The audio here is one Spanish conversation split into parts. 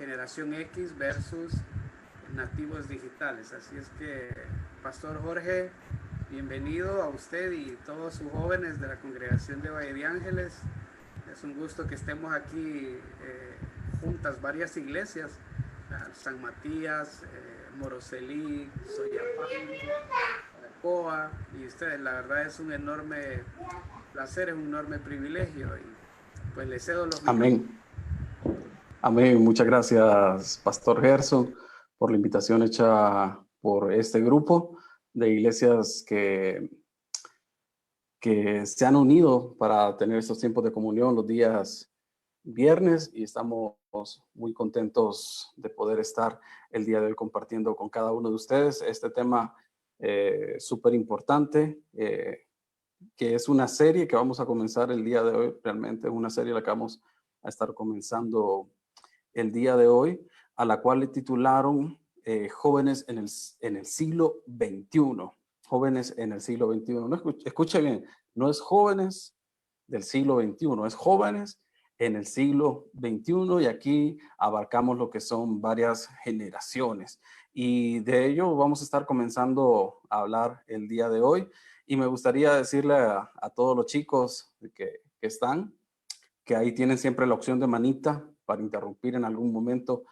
generación X versus nativos digitales. Así es que, Pastor Jorge, bienvenido a usted y todos sus jóvenes de la congregación de Valle de Ángeles. Es un gusto que estemos aquí juntas, varias iglesias, San Matías, Moroselí, Soyapango, Coa, y ustedes. La verdad es un enorme placer, es un enorme privilegio, y pues les cedo los minutos. Amén. Amén. Muchas gracias, Pastor Gerson, por la invitación hecha por este grupo de iglesias que se han unido para tener estos tiempos de comunión los días viernes, y estamos muy contentos de poder estar el día de hoy compartiendo con cada uno de ustedes este tema súper importante, que es una serie que vamos a comenzar el día de hoy. Realmente es una serie la que vamos a estar comenzando el día de hoy, a la cual le titularon Jóvenes en el siglo XXI. Jóvenes en el siglo XXI. No, escuche bien, no es jóvenes del siglo XXI, es jóvenes en el siglo XXI, y aquí abarcamos lo que son varias generaciones. Y de ello vamos a estar comenzando a hablar el día de hoy. Y me gustaría decirle a todos los chicos que están, que ahí tienen siempre la opción de manita para interrumpir en algún momento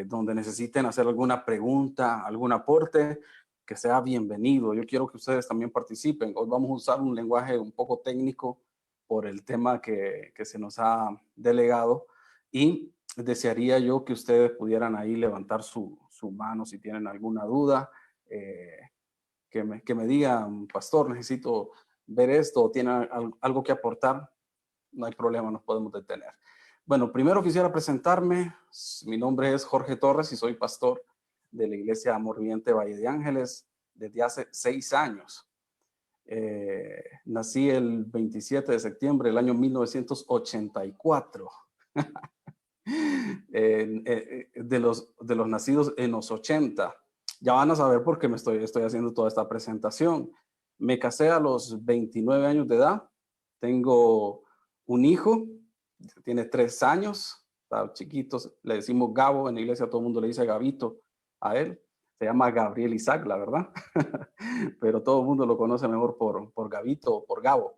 donde necesiten hacer alguna pregunta, algún aporte, que sea bienvenido. Yo quiero que ustedes también participen. Hoy vamos a usar un lenguaje un poco técnico por el tema que se nos ha delegado, y desearía yo que ustedes pudieran ahí levantar su mano si tienen alguna duda, que me digan: pastor, necesito ver esto, o tienen algo que aportar. No hay problema, nos podemos detener. Bueno, primero quisiera presentarme. Mi nombre es Jorge Torres y soy pastor de la Iglesia Amor Viviente Valle de Ángeles desde hace 6 años. Nací el 27 de septiembre del año 1984. De los nacidos en los 80. Ya van a saber por qué estoy haciendo toda esta presentación. Me casé a los 29 años de edad. Tengo un hijo, tiene 3 años, está chiquito, le decimos Gabo, en la iglesia todo el mundo le dice Gabito a él. Se llama Gabriel Isaac, la verdad. Pero todo el mundo lo conoce mejor por Gabito o por Gabo.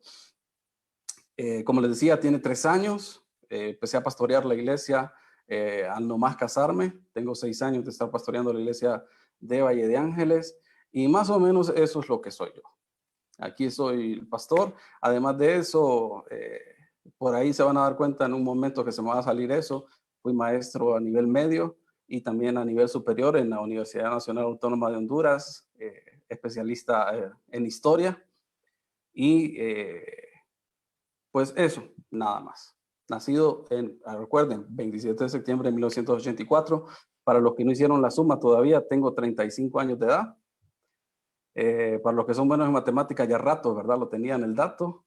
Como les decía, tiene 3 años. Empecé a pastorear la iglesia al nomás casarme. Tengo 6 años de estar pastoreando la iglesia de Valle de Ángeles, y más o menos eso es lo que soy yo. Aquí soy el pastor. Además de eso, por ahí se van a dar cuenta en un momento que se me va a salir eso. Fui maestro a nivel medio y también a nivel superior en la Universidad Nacional Autónoma de Honduras, especialista en historia. Y pues eso, nada más. Nacido recuerden, 27 de septiembre de 1984. Para los que no hicieron la suma todavía, tengo 35 años de edad. Para los que son buenos en matemáticas, ya rato, ¿verdad? Lo tenían el dato.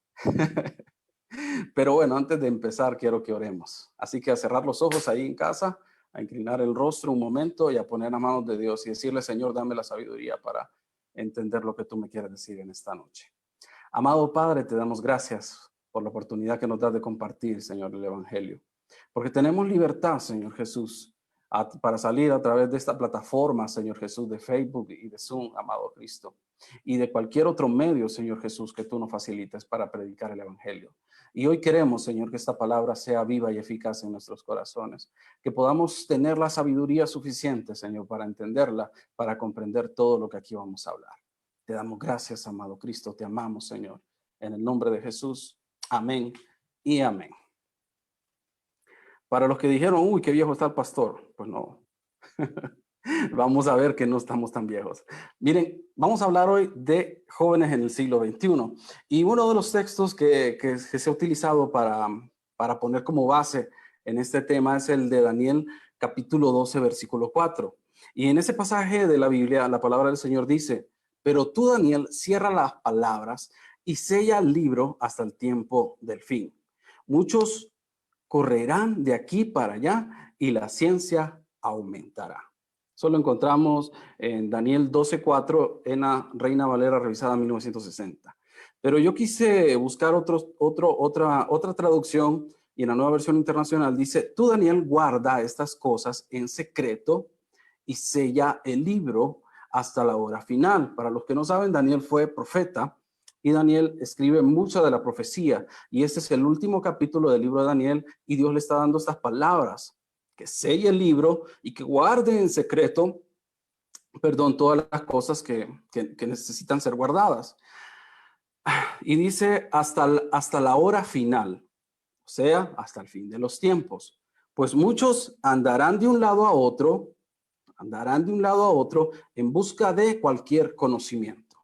Pero bueno, antes de empezar, quiero que oremos. Así que a cerrar los ojos ahí en casa, a inclinar el rostro un momento y a poner a manos de Dios y decirle: Señor, dame la sabiduría para entender lo que tú me quieres decir en esta noche. Amado Padre, te damos gracias por la oportunidad que nos das de compartir, Señor, el Evangelio. Porque tenemos libertad, Señor Jesús, para salir a través de esta plataforma, Señor Jesús, de Facebook y de Zoom, amado Cristo, y de cualquier otro medio, Señor Jesús, que tú nos facilites para predicar el Evangelio. Y hoy queremos, Señor, que esta palabra sea viva y eficaz en nuestros corazones, que podamos tener la sabiduría suficiente, Señor, para entenderla, para comprender todo lo que aquí vamos a hablar. Te damos gracias, amado Cristo, te amamos, Señor, en el nombre de Jesús. Amén y amén. Para los que dijeron: uy, qué viejo está el pastor, pues no. Vamos a ver que no estamos tan viejos. Miren, vamos a hablar hoy de jóvenes en el siglo XXI. Y uno de los textos que se ha utilizado para poner como base en este tema es el de Daniel, capítulo 12, versículo 4. Y en ese pasaje de la Biblia, la palabra del Señor dice: pero tú, Daniel, cierra las palabras y sella el libro hasta el tiempo del fin. Muchos correrán de aquí para allá y la ciencia aumentará. Eso lo encontramos en Daniel 12:4 en la Reina Valera revisada 1960. Pero yo quise buscar otra traducción y en la Nueva Versión Internacional dice, tú, Daniel, guarda estas cosas en secreto y sella el libro hasta la hora final. Para los que no saben, Daniel fue profeta y Daniel escribe mucha de la profecía. Y este es el último capítulo del libro de Daniel y Dios le está dando estas palabras, que selle el libro y que guarde en secreto, todas las cosas que necesitan ser guardadas. Y dice hasta la hora final, o sea, hasta el fin de los tiempos. Pues muchos andarán de un lado a otro en busca de cualquier conocimiento.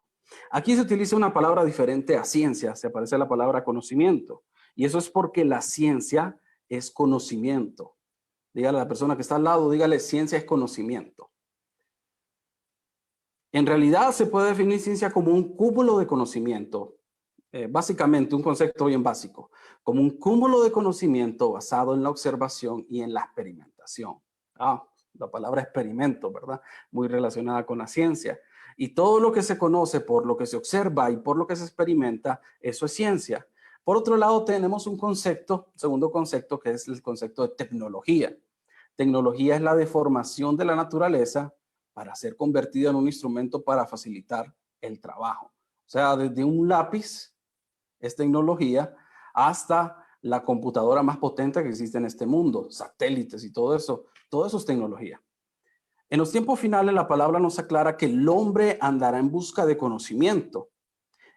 Aquí se utiliza una palabra diferente a ciencia, se aparece la palabra conocimiento. Y eso es porque la ciencia es conocimiento. Dígale a la persona que está al lado, dígale, ciencia es conocimiento. En realidad se puede definir ciencia como un cúmulo de conocimiento. Básicamente, un concepto bien básico, como un cúmulo de conocimiento basado en la observación y en la experimentación. La palabra experimento, ¿verdad? Muy relacionada con la ciencia. Y todo lo que se conoce por lo que se observa y por lo que se experimenta, eso es ciencia. Por otro lado, tenemos un concepto, segundo concepto, que es el concepto de tecnología. Tecnología es la deformación de la naturaleza para ser convertida en un instrumento para facilitar el trabajo. O sea, desde un lápiz es tecnología hasta la computadora más potente que existe en este mundo, satélites y todo eso es tecnología. En los tiempos finales, la palabra nos aclara que el hombre andará en busca de conocimiento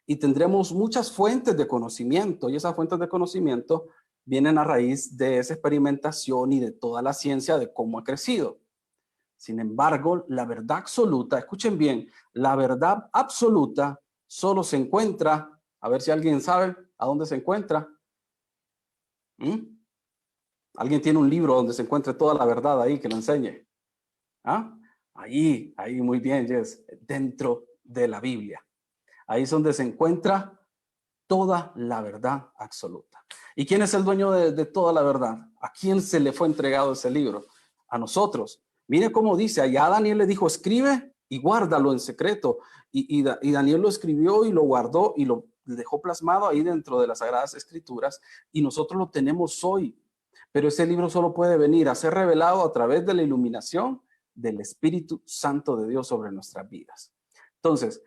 y tendremos muchas fuentes de conocimiento, y esas fuentes de conocimiento vienen a raíz de esa experimentación y de toda la ciencia de cómo ha crecido. Sin embargo, la verdad absoluta, escuchen bien, la verdad absoluta solo se encuentra, a ver si alguien sabe a dónde se encuentra. ¿Alguien tiene un libro donde se encuentre toda la verdad ahí que lo enseñe? Ahí, muy bien, Jess, dentro de la Biblia. Ahí es donde se encuentra toda la verdad absoluta. ¿Y quién es el dueño de toda la verdad? ¿A quién se le fue entregado ese libro? A nosotros. Mire cómo dice, allá Daniel le dijo, escribe y guárdalo en secreto. Y Daniel lo escribió y lo guardó y lo dejó plasmado ahí dentro de las Sagradas Escrituras y nosotros lo tenemos hoy. Pero ese libro solo puede venir a ser revelado a través de la iluminación del Espíritu Santo de Dios sobre nuestras vidas. Entonces,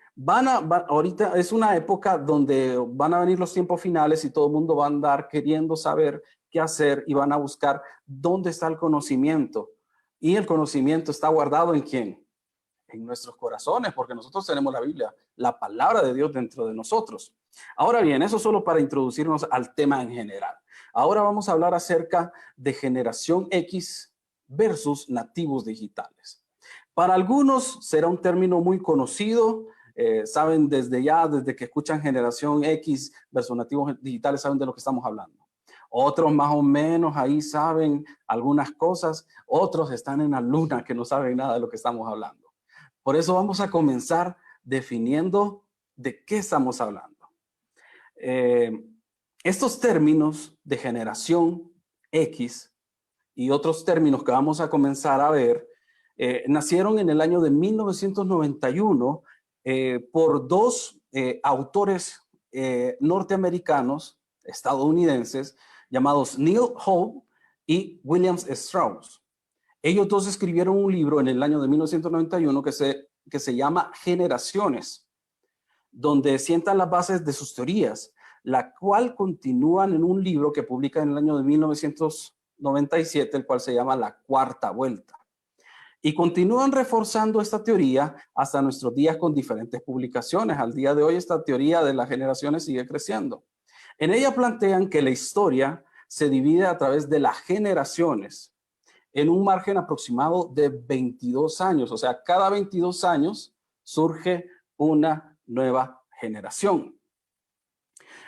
ahorita es una época donde van a venir los tiempos finales y todo el mundo va a andar queriendo saber qué hacer y van a buscar dónde está el conocimiento. Y el conocimiento está guardado ¿en quién? En nuestros corazones, porque nosotros tenemos la Biblia, la palabra de Dios dentro de nosotros. Ahora bien, eso solo para introducirnos al tema en general. Ahora vamos a hablar acerca de generación X versus nativos digitales. Para algunos será un término muy conocido, saben desde que escuchan generación X versus nativos digitales, saben de lo que estamos hablando. Otros más o menos ahí saben algunas cosas, otros están en la luna que no saben nada de lo que estamos hablando. Por eso vamos a comenzar definiendo de qué estamos hablando. Estos términos de generación X y otros términos que vamos a comenzar a ver nacieron en el año de 1991 por dos autores norteamericanos, estadounidenses, llamados Neil Holt y William Strauss. Ellos dos escribieron un libro en el año de 1991 que se llama Generaciones, donde sientan las bases de sus teorías, la cual continúan en un libro que publican en el año de 1997, el cual se llama La Cuarta Vuelta. Y continúan reforzando esta teoría hasta nuestros días con diferentes publicaciones. Al día de hoy esta teoría de las generaciones sigue creciendo. En ella plantean que la historia se divide a través de las generaciones en un margen aproximado de 22 años. O sea, cada 22 años surge una nueva generación.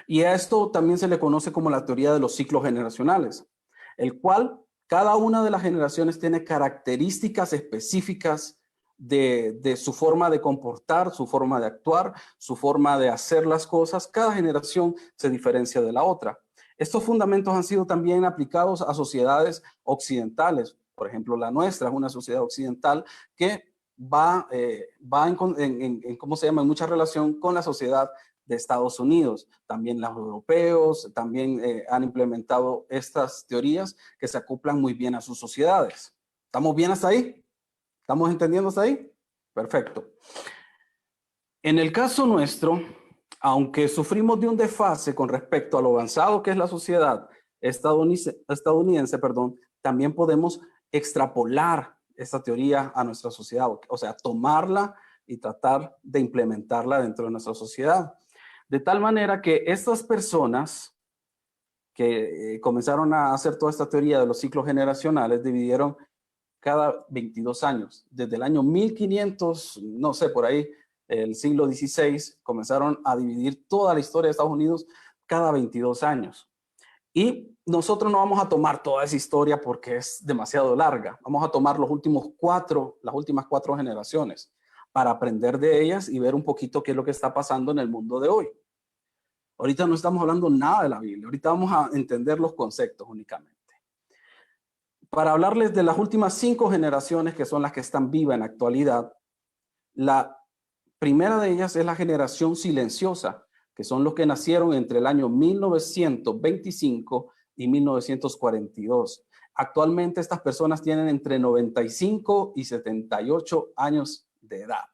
Y a esto también se le conoce como la teoría de los ciclos generacionales, el cual cada una de las generaciones tiene características específicas de su forma de comportar, su forma de actuar, su forma de hacer las cosas. Cada generación se diferencia de la otra. Estos fundamentos han sido también aplicados a sociedades occidentales. Por ejemplo, la nuestra es una sociedad occidental que va en ¿cómo se llama? En mucha relación con la sociedad de Estados Unidos. También los europeos también han implementado estas teorías que se acoplan muy bien a sus sociedades. ¿Estamos bien hasta ahí? ¿Estamos entendiendo hasta ahí? Perfecto. En el caso nuestro, aunque sufrimos de un desfase con respecto a lo avanzado que es la sociedad estadounidense, también podemos extrapolar esta teoría a nuestra sociedad, o sea, tomarla y tratar de implementarla dentro de nuestra sociedad. De tal manera que estas personas que comenzaron a hacer toda esta teoría de los ciclos generacionales dividieron cada 22 años. Desde el año 1500, no sé, por ahí, el siglo XVI, comenzaron a dividir toda la historia de Estados Unidos cada 22 años. Y nosotros no vamos a tomar toda esa historia porque es demasiado larga. Vamos a tomar las últimas cuatro generaciones para aprender de ellas y ver un poquito qué es lo que está pasando en el mundo de hoy. Ahorita no estamos hablando nada de la Biblia. Ahorita vamos a entender los conceptos únicamente. Para hablarles de las últimas 5 generaciones que son las que están vivas en la actualidad, la primera de ellas es la generación silenciosa, que son los que nacieron entre el año 1925 y 1942. Actualmente estas personas tienen entre 95 y 78 años de edad.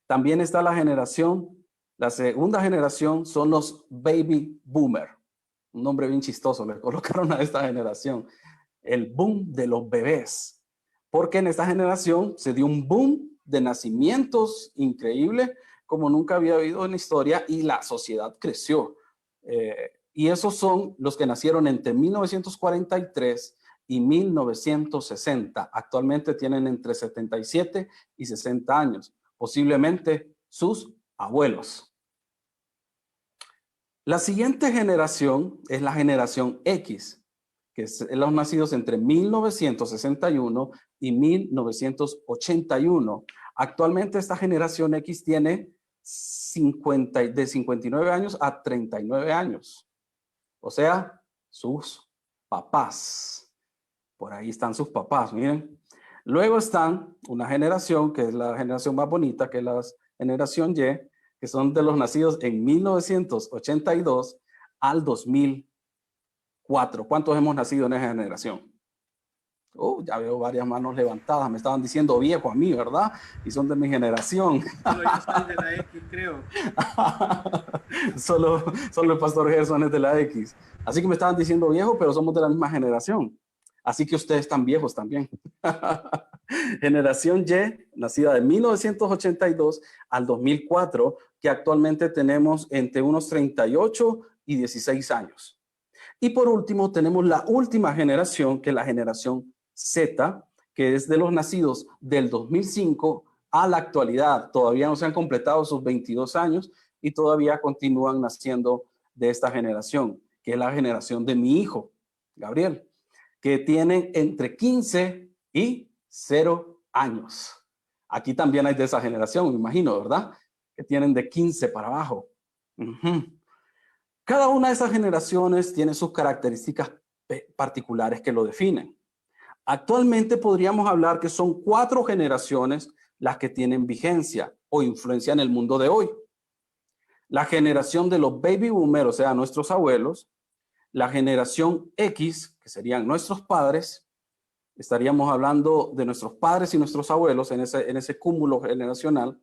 También está la segunda generación son los baby boomer. Un nombre bien chistoso le colocaron a esta generación. El boom de los bebés. Porque en esta generación se dio un boom de nacimientos increíble como nunca había habido en la historia y la sociedad creció. Y esos son los que nacieron entre 1943 y 1960. Actualmente tienen entre 77 y 60 años, posiblemente sus abuelos. La siguiente generación es la generación X, que es los nacidos entre 1961 y 1981. Actualmente esta generación X tiene de 59 años a 39 años. O sea, sus papás. Por ahí están sus papás, miren. Luego están una generación, que es la generación más bonita, que es la generación Y, que son de los nacidos en 1982 al 2004. ¿Cuántos hemos nacido en esa generación? Ya veo varias manos levantadas. Me estaban diciendo viejo a mí, ¿verdad? Y son de mi generación. No, yo soy de la X, creo. solo el pastor Gerson es de la X. Así que me estaban diciendo viejo, pero somos de la misma generación. Así que ustedes están viejos también. Generación Y, nacida de 1982 al 2004, que actualmente tenemos entre unos 38 y 16 años. Y por último, tenemos la última generación, que es la generación Z, que es de los nacidos del 2005 a la actualidad. Todavía no se han completado sus 22 años y todavía continúan naciendo de esta generación, que es la generación de mi hijo, Gabriel, que tienen entre 15 y 0 años. Aquí también hay de esa generación, me imagino, ¿verdad? Que tienen de 15 para abajo. Cada una de esas generaciones tiene sus características particulares que lo definen. Actualmente podríamos hablar que son 4 generaciones las que tienen vigencia o influencia en el mundo de hoy. La generación de los baby boomers, o sea, nuestros abuelos. La generación X, que serían nuestros padres. Estaríamos hablando de nuestros padres y nuestros abuelos en ese cúmulo generacional,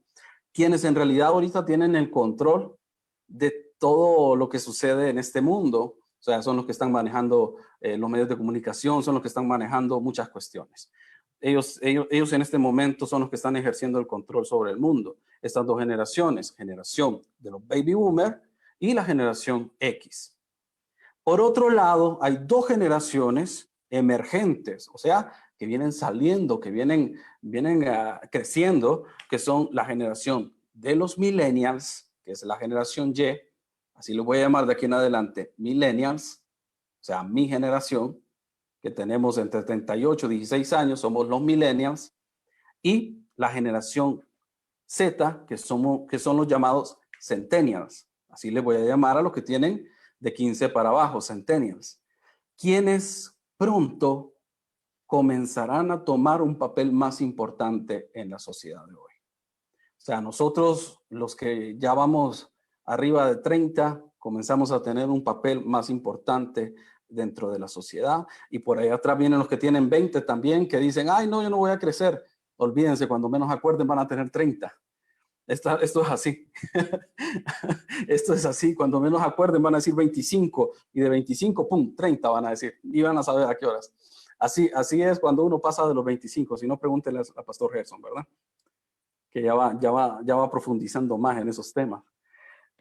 quienes en realidad ahorita tienen el control de todo lo que sucede en este mundo. O sea, son los que están manejando los medios de comunicación, son los que están manejando muchas cuestiones. Ellos en este momento son los que están ejerciendo el control sobre el mundo. Estas 2 generaciones, generación de los baby boomers y la generación X. Por otro lado, hay 2 generaciones emergentes, o sea, que vienen saliendo, que vienen creciendo, que son la generación de los millennials, que es la generación Y, así lo voy a llamar de aquí en adelante, millennials, o sea, mi generación, que tenemos entre 38 y 16 años, somos los millennials, y la generación Z, que son los llamados centennials. Así les voy a llamar a los que tienen de 15 para abajo, centennials, quienes pronto comenzarán a tomar un papel más importante en la sociedad de hoy. O sea, nosotros, los que ya vamos arriba de 30 comenzamos a tener un papel más importante dentro de la sociedad. Y por ahí atrás vienen los que tienen 20 también, que dicen, ay, no, yo no voy a crecer. Olvídense, cuando menos acuerden van a tener 30. Esto es así. Esto es así. Cuando menos acuerden van a decir 25 y de 25, pum, 30 van a decir. Y van a saber a qué horas. Así es cuando uno pasa de los 25. Si no, pregúntenle a Pastor Gerson, ¿verdad? Que ya va profundizando más en esos temas.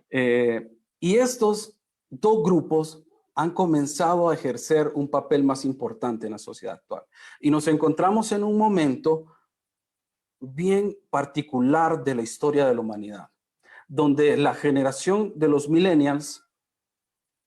Y estos dos grupos han comenzado a ejercer un papel más importante en la sociedad actual. Y nos encontramos en un momento bien particular de la historia de la humanidad, donde la generación de los millennials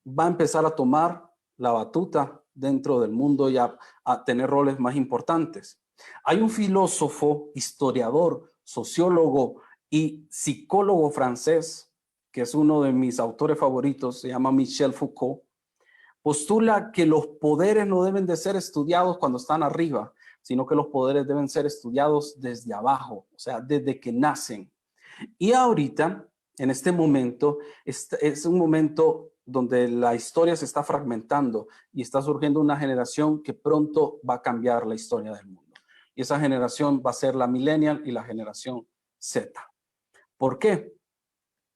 va a empezar a tomar la batuta dentro del mundo y a tener roles más importantes. Hay un filósofo, historiador, sociólogo y psicólogo francés, que es uno de mis autores favoritos, se llama Michel Foucault, postula que los poderes no deben de ser estudiados cuando están arriba, sino que los poderes deben ser estudiados desde abajo, o sea, desde que nacen. Y ahorita, en este momento, es un momento donde la historia se está fragmentando y está surgiendo una generación que pronto va a cambiar la historia del mundo. Y esa generación va a ser la millennial y la generación Z. ¿Por qué?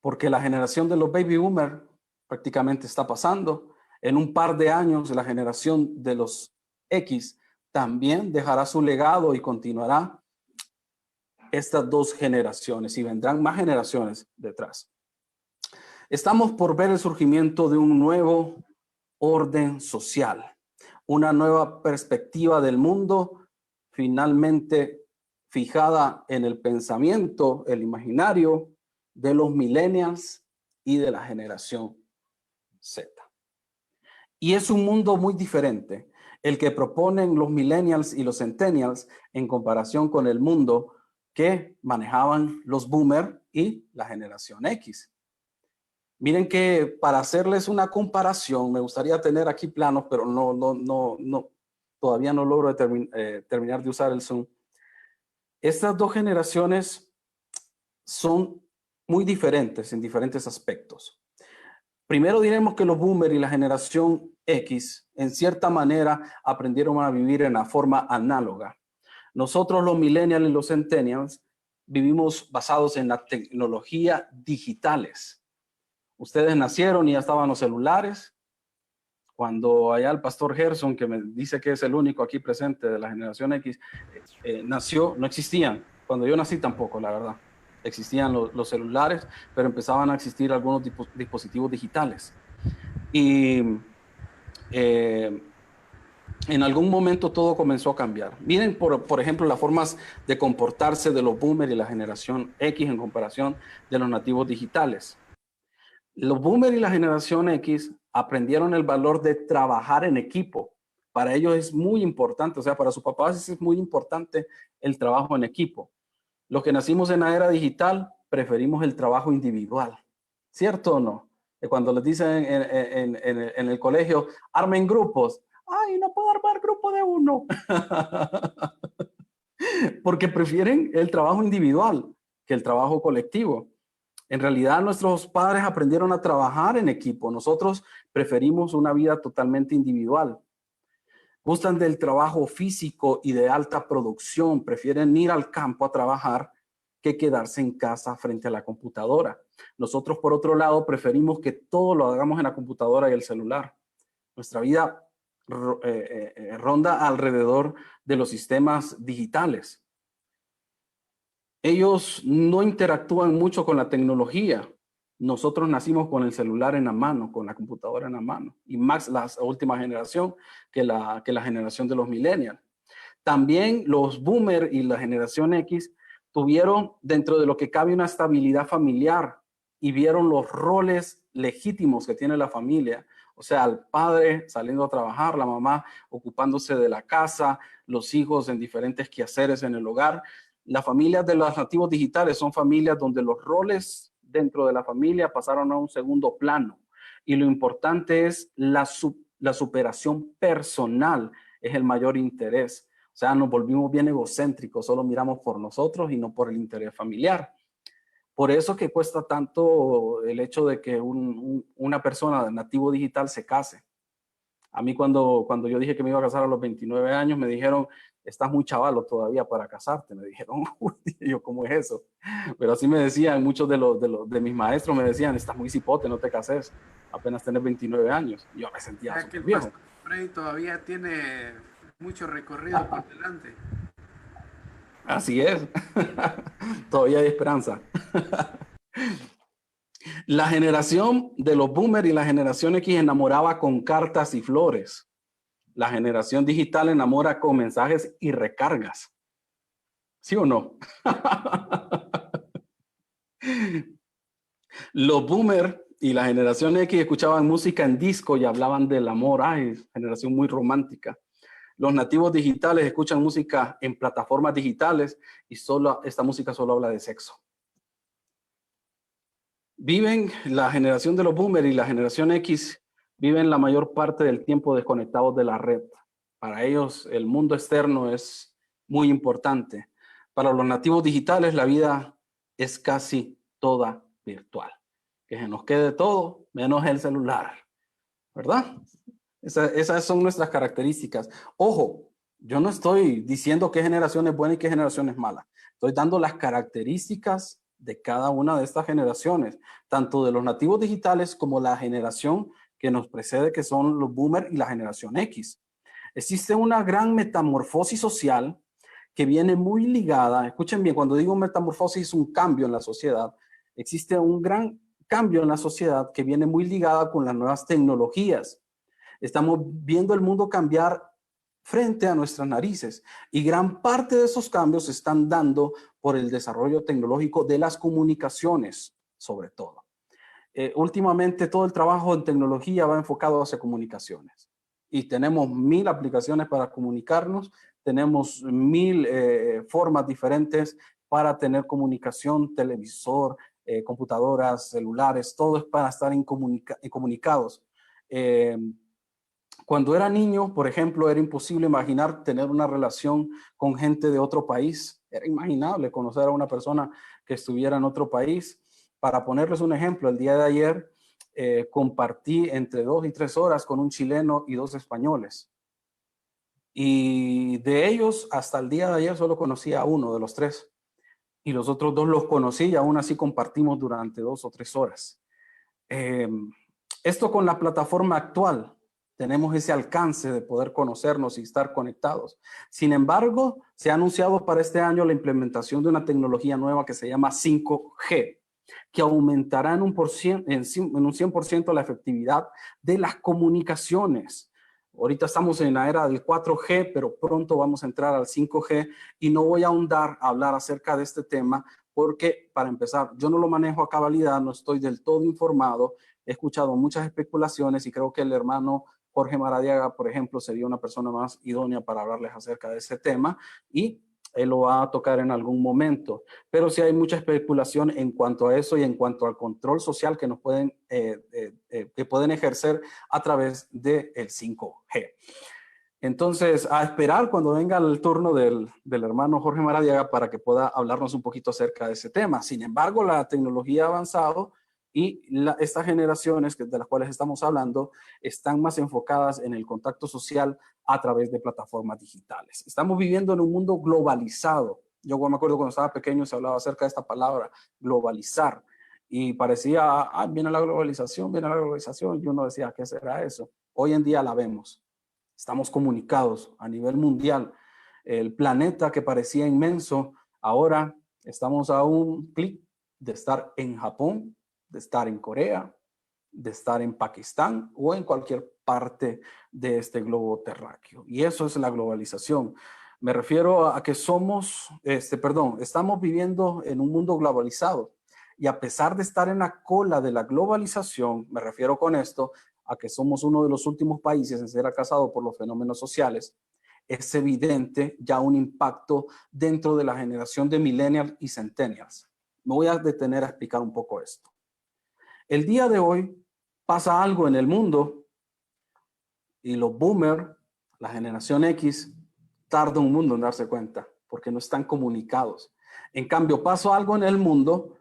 Porque la generación de los baby boomers prácticamente está pasando. En un par de años, la generación de los X también dejará su legado y continuará estas dos generaciones y vendrán más generaciones detrás. Estamos por ver el surgimiento de un nuevo orden social, una nueva perspectiva del mundo finalmente fijada en el pensamiento, el imaginario de los millennials y de la generación Z. Y es un mundo muy diferente el que proponen los millennials y los centennials en comparación con el mundo que manejaban los boomers y la generación X. Miren que para hacerles una comparación, me gustaría tener aquí planos, pero todavía no logro terminar de usar el Zoom. Estas dos generaciones son muy diferentes en diferentes aspectos. Primero diremos que los boomers y la generación X, en cierta manera, aprendieron a vivir en la forma análoga. Nosotros, los millennials y los centennials, vivimos basados en la tecnología digitales. Ustedes nacieron y ya estaban los celulares. Cuando allá el pastor Gerson, que me dice que es el único aquí presente de la generación X, nació, no existían. Cuando yo nací tampoco, la verdad. Existían los celulares, pero empezaban a existir algunos dispositivos digitales. Y en algún momento todo comenzó a cambiar. Miren, por ejemplo, las formas de comportarse de los boomers y la generación X en comparación de los nativos digitales. Los boomers y la generación X aprendieron el valor de trabajar en equipo. Para ellos es muy importante, o sea, para sus papás es muy importante el trabajo en equipo. Los que nacimos en la era digital preferimos el trabajo individual. ¿Cierto o no? Cuando les dicen en el colegio, armen grupos. Ay, no puedo armar grupo de uno. Porque prefieren el trabajo individual que el trabajo colectivo. En realidad, nuestros padres aprendieron a trabajar en equipo. Nosotros preferimos una vida totalmente individual. Gustan del trabajo físico y de alta producción. Prefieren ir al campo a trabajar que quedarse en casa frente a la computadora. Nosotros, por otro lado, preferimos que todo lo hagamos en la computadora y el celular. Nuestra vida ronda alrededor de los sistemas digitales. Ellos no interactúan mucho con la tecnología. Nosotros nacimos con el celular en la mano, con la computadora en la mano. Y más la última generación que la generación de los millennials. También los boomers y la generación X tuvieron dentro de lo que cabe una estabilidad familiar y vieron los roles legítimos que tiene la familia. O sea, el padre saliendo a trabajar, la mamá ocupándose de la casa, los hijos en diferentes quehaceres en el hogar. Las familias de los nativos digitales son familias donde los roles dentro de la familia pasaron a un segundo plano. Y lo importante es la superación personal, es el mayor interés. O sea, nos volvimos bien egocéntricos, solo miramos por nosotros y no por el interés familiar. Por eso que cuesta tanto el hecho de que una persona de nativo digital se case. A mí cuando yo dije que me iba a casar a los 29 años, me dijeron, estás muy chavalo todavía para casarte. Me dijeron, uy, yo, ¿cómo es eso? Pero así me decían, muchos de mis maestros me decían, estás muy cipote, no te cases, apenas tenés 29 años. Y yo me sentía Que súper el viejo. pastor Frey todavía tiene mucho recorrido por delante. Así es, todavía hay esperanza. La generación de los boomers y la generación X enamoraba con cartas y flores. La generación digital enamora con mensajes y recargas. ¿Sí o no? Los boomers y la generación X escuchaban música en disco y hablaban del amor. Ay, generación muy romántica. Los nativos digitales escuchan música en plataformas digitales y esta música solo habla de sexo. La generación de los boomers y la generación X viven la mayor parte del tiempo desconectados de la red. Para ellos el mundo externo es muy importante. Para los nativos digitales la vida es casi toda virtual. Que se nos quede todo menos el celular, ¿verdad? Esas son nuestras características. Ojo, yo no estoy diciendo qué generación es buena y qué generación es mala. Estoy dando las características de cada una de estas generaciones, tanto de los nativos digitales como la generación que nos precede, que son los boomers y la generación X. Existe una gran metamorfosis social que viene muy ligada, escuchen bien, cuando digo metamorfosis es un cambio en la sociedad, existe un gran cambio en la sociedad que viene muy ligada con las nuevas tecnologías. Estamos viendo el mundo cambiar frente a nuestras narices y gran parte de esos cambios se están dando por el desarrollo tecnológico de las comunicaciones, sobre todo. Últimamente todo el trabajo en tecnología va enfocado hacia comunicaciones y tenemos 1000 aplicaciones para comunicarnos, tenemos 1000 formas diferentes para tener comunicación, televisor, computadoras, celulares, todo es para estar comunicados. Cuando era niño, por ejemplo, era imposible imaginar tener una relación con gente de otro país. Era inimaginable conocer a una persona que estuviera en otro país. Para ponerles un ejemplo, el día de ayer compartí entre 2 y 3 horas con un chileno y 2 españoles. Y de ellos, hasta el día de ayer, solo conocía a uno de los 3. Y los otros 2 los conocí y aún así compartimos durante 2 o 3 horas. Esto con la plataforma actual, tenemos ese alcance de poder conocernos y estar conectados. Sin embargo, se ha anunciado para este año la implementación de una tecnología nueva que se llama 5G, que aumentará en un 100% la efectividad de las comunicaciones. Ahorita estamos en la era del 4G, pero pronto vamos a entrar al 5G y no voy a ahondar a hablar acerca de este tema porque, para empezar, yo no lo manejo a cabalidad, no estoy del todo informado, he escuchado muchas especulaciones y creo que el hermano Jorge Maradiaga, por ejemplo, sería una persona más idónea para hablarles acerca de ese tema y él lo va a tocar en algún momento. Pero sí hay mucha especulación en cuanto a eso y en cuanto al control social que nos pueden, que pueden ejercer a través del 5G. Entonces, a esperar cuando venga el turno del hermano Jorge Maradiaga para que pueda hablarnos un poquito acerca de ese tema. Sin embargo, la tecnología ha avanzado y estas generaciones de las cuales estamos hablando están más enfocadas en el contacto social a través de plataformas digitales. Estamos viviendo en un mundo globalizado. Yo me acuerdo cuando estaba pequeño se hablaba acerca de esta palabra, globalizar. Y parecía, viene la globalización, y uno decía, ¿qué será eso? Hoy en día la vemos. Estamos comunicados a nivel mundial. El planeta que parecía inmenso, ahora estamos a un clic de estar en Japón, de estar en Corea, de estar en Pakistán o en cualquier parte de este globo terráqueo. Y eso es la globalización. Me refiero a que estamos viviendo en un mundo globalizado. Y a pesar de estar en la cola de la globalización, me refiero con esto a que somos uno de los últimos países en ser acasados por los fenómenos sociales, es evidente ya un impacto dentro de la generación de millennials y centennials. Me voy a detener a explicar un poco esto. El día de hoy pasa algo en el mundo y los boomers, la generación X, tarda un mundo en darse cuenta porque no están comunicados. En cambio, pasa algo en el mundo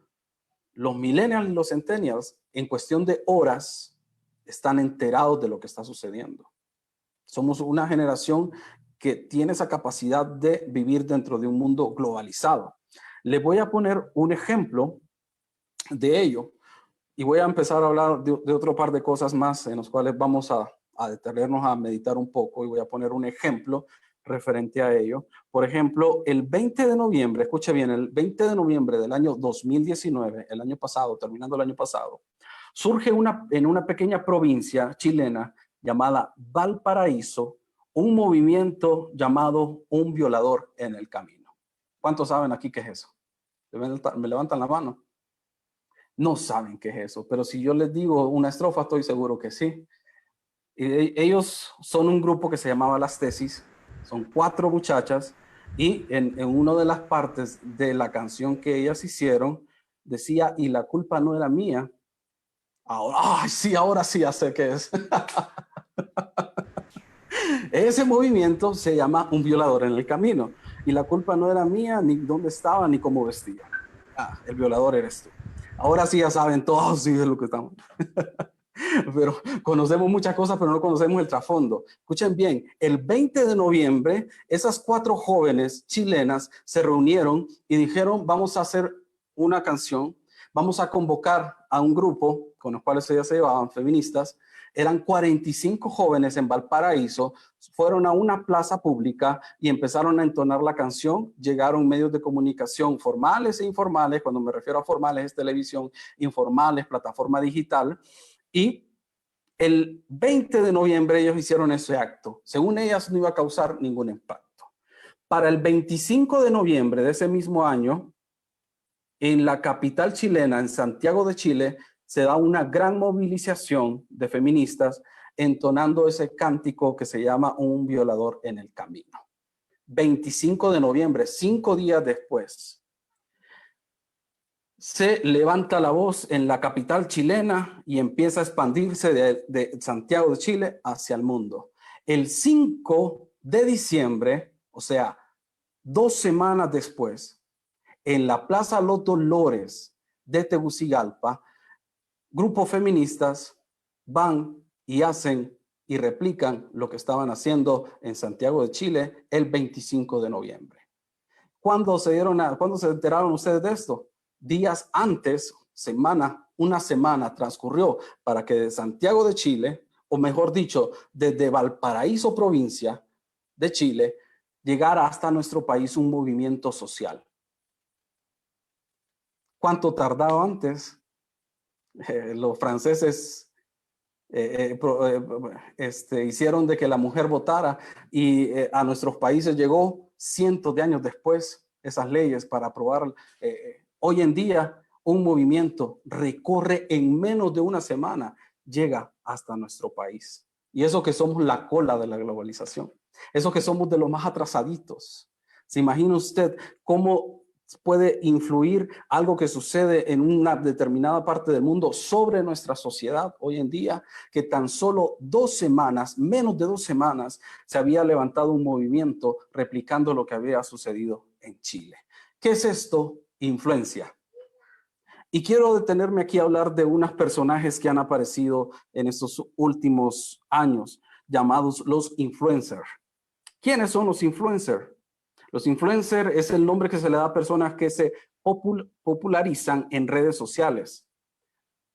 los millennials y los centennials, en cuestión de horas, están enterados de lo que está sucediendo. Somos una generación que tiene esa capacidad de vivir dentro de un mundo globalizado. Les voy a poner un ejemplo de ello y voy a empezar a hablar de otro par de cosas más en las cuales vamos a detenernos a meditar un poco, y voy a poner un ejemplo referente a ello. Por ejemplo, el 20 de noviembre, escuche bien, el 20 de noviembre del año 2019, el año pasado, terminando el año pasado, surge en una pequeña provincia chilena llamada Valparaíso un movimiento llamado Un Violador en el Camino. ¿Cuántos saben aquí qué es eso? ¿Me levantan la mano? No saben qué es eso, pero si yo les digo una estrofa, estoy seguro que sí. Ellos son un grupo que se llamaba Las Tesis, son 4 muchachas, y en una de las partes de la canción que ellas hicieron, decía, y la culpa no era mía. Ahora, ay, sí, ahora sí ya sé qué es. Ese movimiento se llama Un Violador en el Camino, y la culpa no era mía, ni dónde estaba, ni cómo vestía. Ah, el violador eres tú. Ahora sí ya saben todos sí, de lo que estamos. Pero conocemos muchas cosas, pero no conocemos el trasfondo. Escuchen bien, el 20 de noviembre, esas 4 jóvenes chilenas se reunieron y dijeron, vamos a hacer una canción, vamos a convocar a un grupo con los cuales ellas se llevaban, feministas. Eran 45 jóvenes en Valparaíso, fueron a una plaza pública y empezaron a entonar la canción. Llegaron medios de comunicación formales e informales, cuando me refiero a formales es televisión, informales, plataforma digital. Y el 20 de noviembre ellos hicieron ese acto. Según ellas no iba a causar ningún impacto. Para el 25 de noviembre de ese mismo año, en la capital chilena, en Santiago de Chile, se da una gran movilización de feministas entonando ese cántico que se llama Un Violador en el Camino. 25 de noviembre, 5 días después. Se levanta la voz en la capital chilena y empieza a expandirse de Santiago de Chile hacia el mundo. El 5 de diciembre, o sea, 2 semanas después, en la Plaza Los Dolores de Tegucigalpa, grupos feministas van y hacen y replican lo que estaban haciendo en Santiago de Chile el 25 de noviembre. ¿Cuándo se enteraron ustedes de esto? Días antes, una semana transcurrió para que de Santiago de Chile, o mejor dicho, desde Valparaíso, provincia de Chile, llegara hasta nuestro país un movimiento social. ¿Cuánto tardaba antes? Los franceses hicieron de que la mujer votara y a nuestros países llegó cientos de años después esas leyes para aprobar. Hoy en día un movimiento recorre en menos de una semana, llega hasta nuestro país. Y eso que somos la cola de la globalización, eso que somos de los más atrasaditos. ¿Se imagina usted cómo puede influir algo que sucede en una determinada parte del mundo sobre nuestra sociedad hoy en día? Que tan solo 2 semanas, menos de 2 semanas, se había levantado un movimiento replicando lo que había sucedido en Chile. ¿Qué es esto? Influencia. Y quiero detenerme aquí a hablar de unos personajes que han aparecido en estos últimos años, llamados los influencers. ¿Quiénes son los influencers? Los influencers es el nombre que se le da a personas que se popularizan en redes sociales.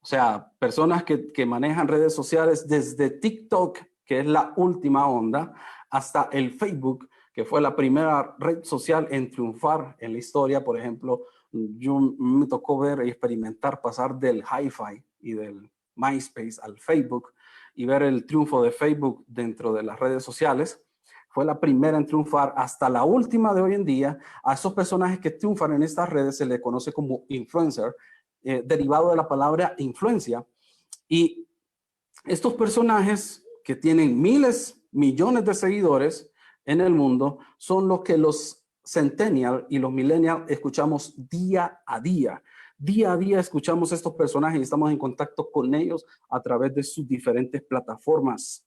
O sea, personas que manejan redes sociales desde TikTok, que es la última onda, hasta el Facebook, que fue la primera red social en triunfar en la historia. Por ejemplo, yo me tocó ver y experimentar pasar del Hi-Fi y del MySpace al Facebook y ver el triunfo de Facebook dentro de las redes sociales. Fue la primera en triunfar hasta la última de hoy en día. A esos personajes que triunfan en estas redes se les conoce como influencer, derivado de la palabra influencia. Y estos personajes que tienen miles, millones de seguidores en el mundo son los que los centennials y los millennials escuchamos día a día. Día a día escuchamos estos personajes y estamos en contacto con ellos a través de sus diferentes plataformas.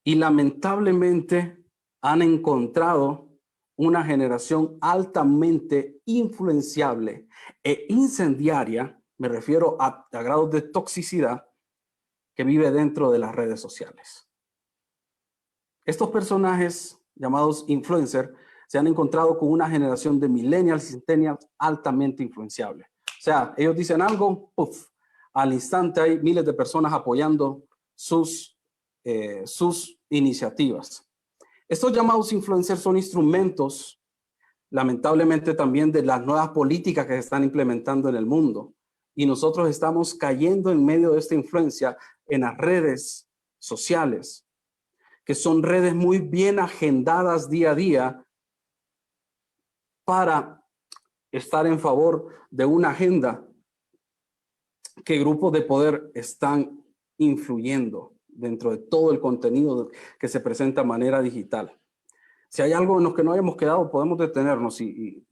Y lamentablemente han encontrado una generación altamente influenciable e incendiaria, me refiero a grados de toxicidad, que vive dentro de las redes sociales. Estos personajes llamados influencers se han encontrado con una generación de millennials y centennials altamente influenciables. O sea, ellos dicen algo, ¡puf! Al instante hay miles de personas apoyando sus iniciativas. Estos llamados influencers son instrumentos, lamentablemente, también de las nuevas políticas que se están implementando en el mundo. Y nosotros estamos cayendo en medio de esta influencia en las redes sociales, que son redes muy bien agendadas día a día para estar en favor de una agenda que grupos de poder están influyendo dentro de todo el contenido que se presenta de manera digital. Si hay algo en lo que no hayamos quedado, podemos detenernos y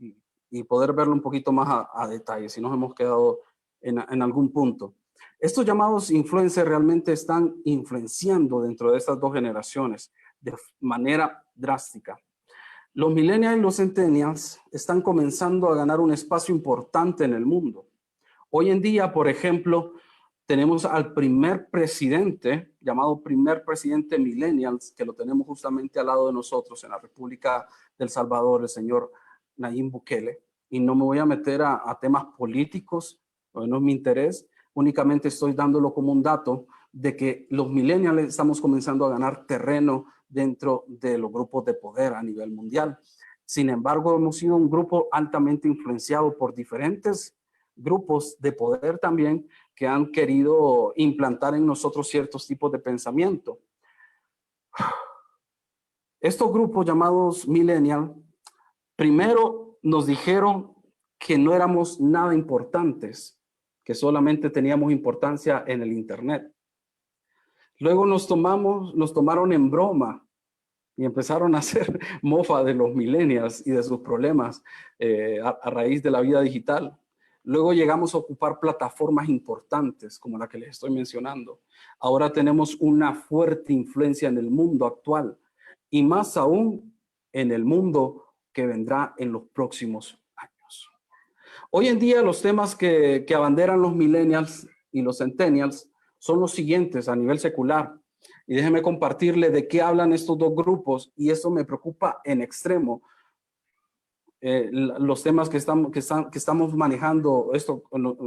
poder verlo un poquito más a detalle, si nos hemos quedado en algún punto. Estos llamados influencers realmente están influenciando dentro de estas dos generaciones de manera drástica. Los millennials y los centennials están comenzando a ganar un espacio importante en el mundo. Hoy en día, por ejemplo, tenemos al primer presidente, llamado primer presidente millennials, que lo tenemos justamente al lado de nosotros en la República del Salvador, el señor Nayib Bukele. Y no me voy a meter a temas políticos, no es mi interés, únicamente estoy dándolo como un dato de que los millennials estamos comenzando a ganar terreno dentro de los grupos de poder a nivel mundial. Sin embargo, hemos sido un grupo altamente influenciado por diferentes grupos de poder también que han querido implantar en nosotros ciertos tipos de pensamiento. Estos grupos llamados millennial, primero nos dijeron que no éramos nada importantes, que solamente teníamos importancia en el internet. Luego nos tomaron en broma y empezaron a hacer mofa de los millennials y de sus problemas a raíz de la vida digital. Luego llegamos a ocupar plataformas importantes como la que les estoy mencionando. Ahora tenemos una fuerte influencia en el mundo actual y más aún en el mundo que vendrá en los próximos años. Hoy en día los temas que abanderan los millennials y los centennials son los siguientes a nivel secular. Y déjenme compartirles de qué hablan estos dos grupos y eso me preocupa en extremo. Los temas que estamos manejando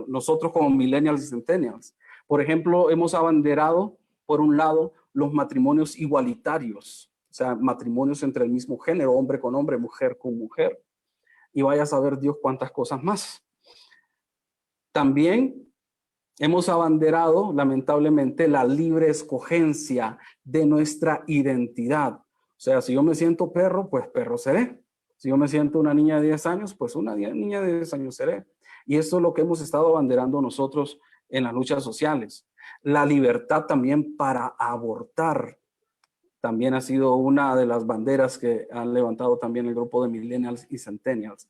nosotros como millennials y centennials. Por ejemplo, hemos abanderado, por un lado, los matrimonios igualitarios, o sea, matrimonios entre el mismo género, hombre con hombre, mujer con mujer. Y vaya a saber Dios cuántas cosas más. También hemos abanderado, lamentablemente, la libre escogencia de nuestra identidad. O sea, si yo me siento perro, pues perro seré. Si yo me siento una niña de 10 años, pues una niña de 10 años seré. Y eso es lo que hemos estado abanderando nosotros en las luchas sociales. La libertad también para abortar también ha sido una de las banderas que han levantado también el grupo de millennials y centennials.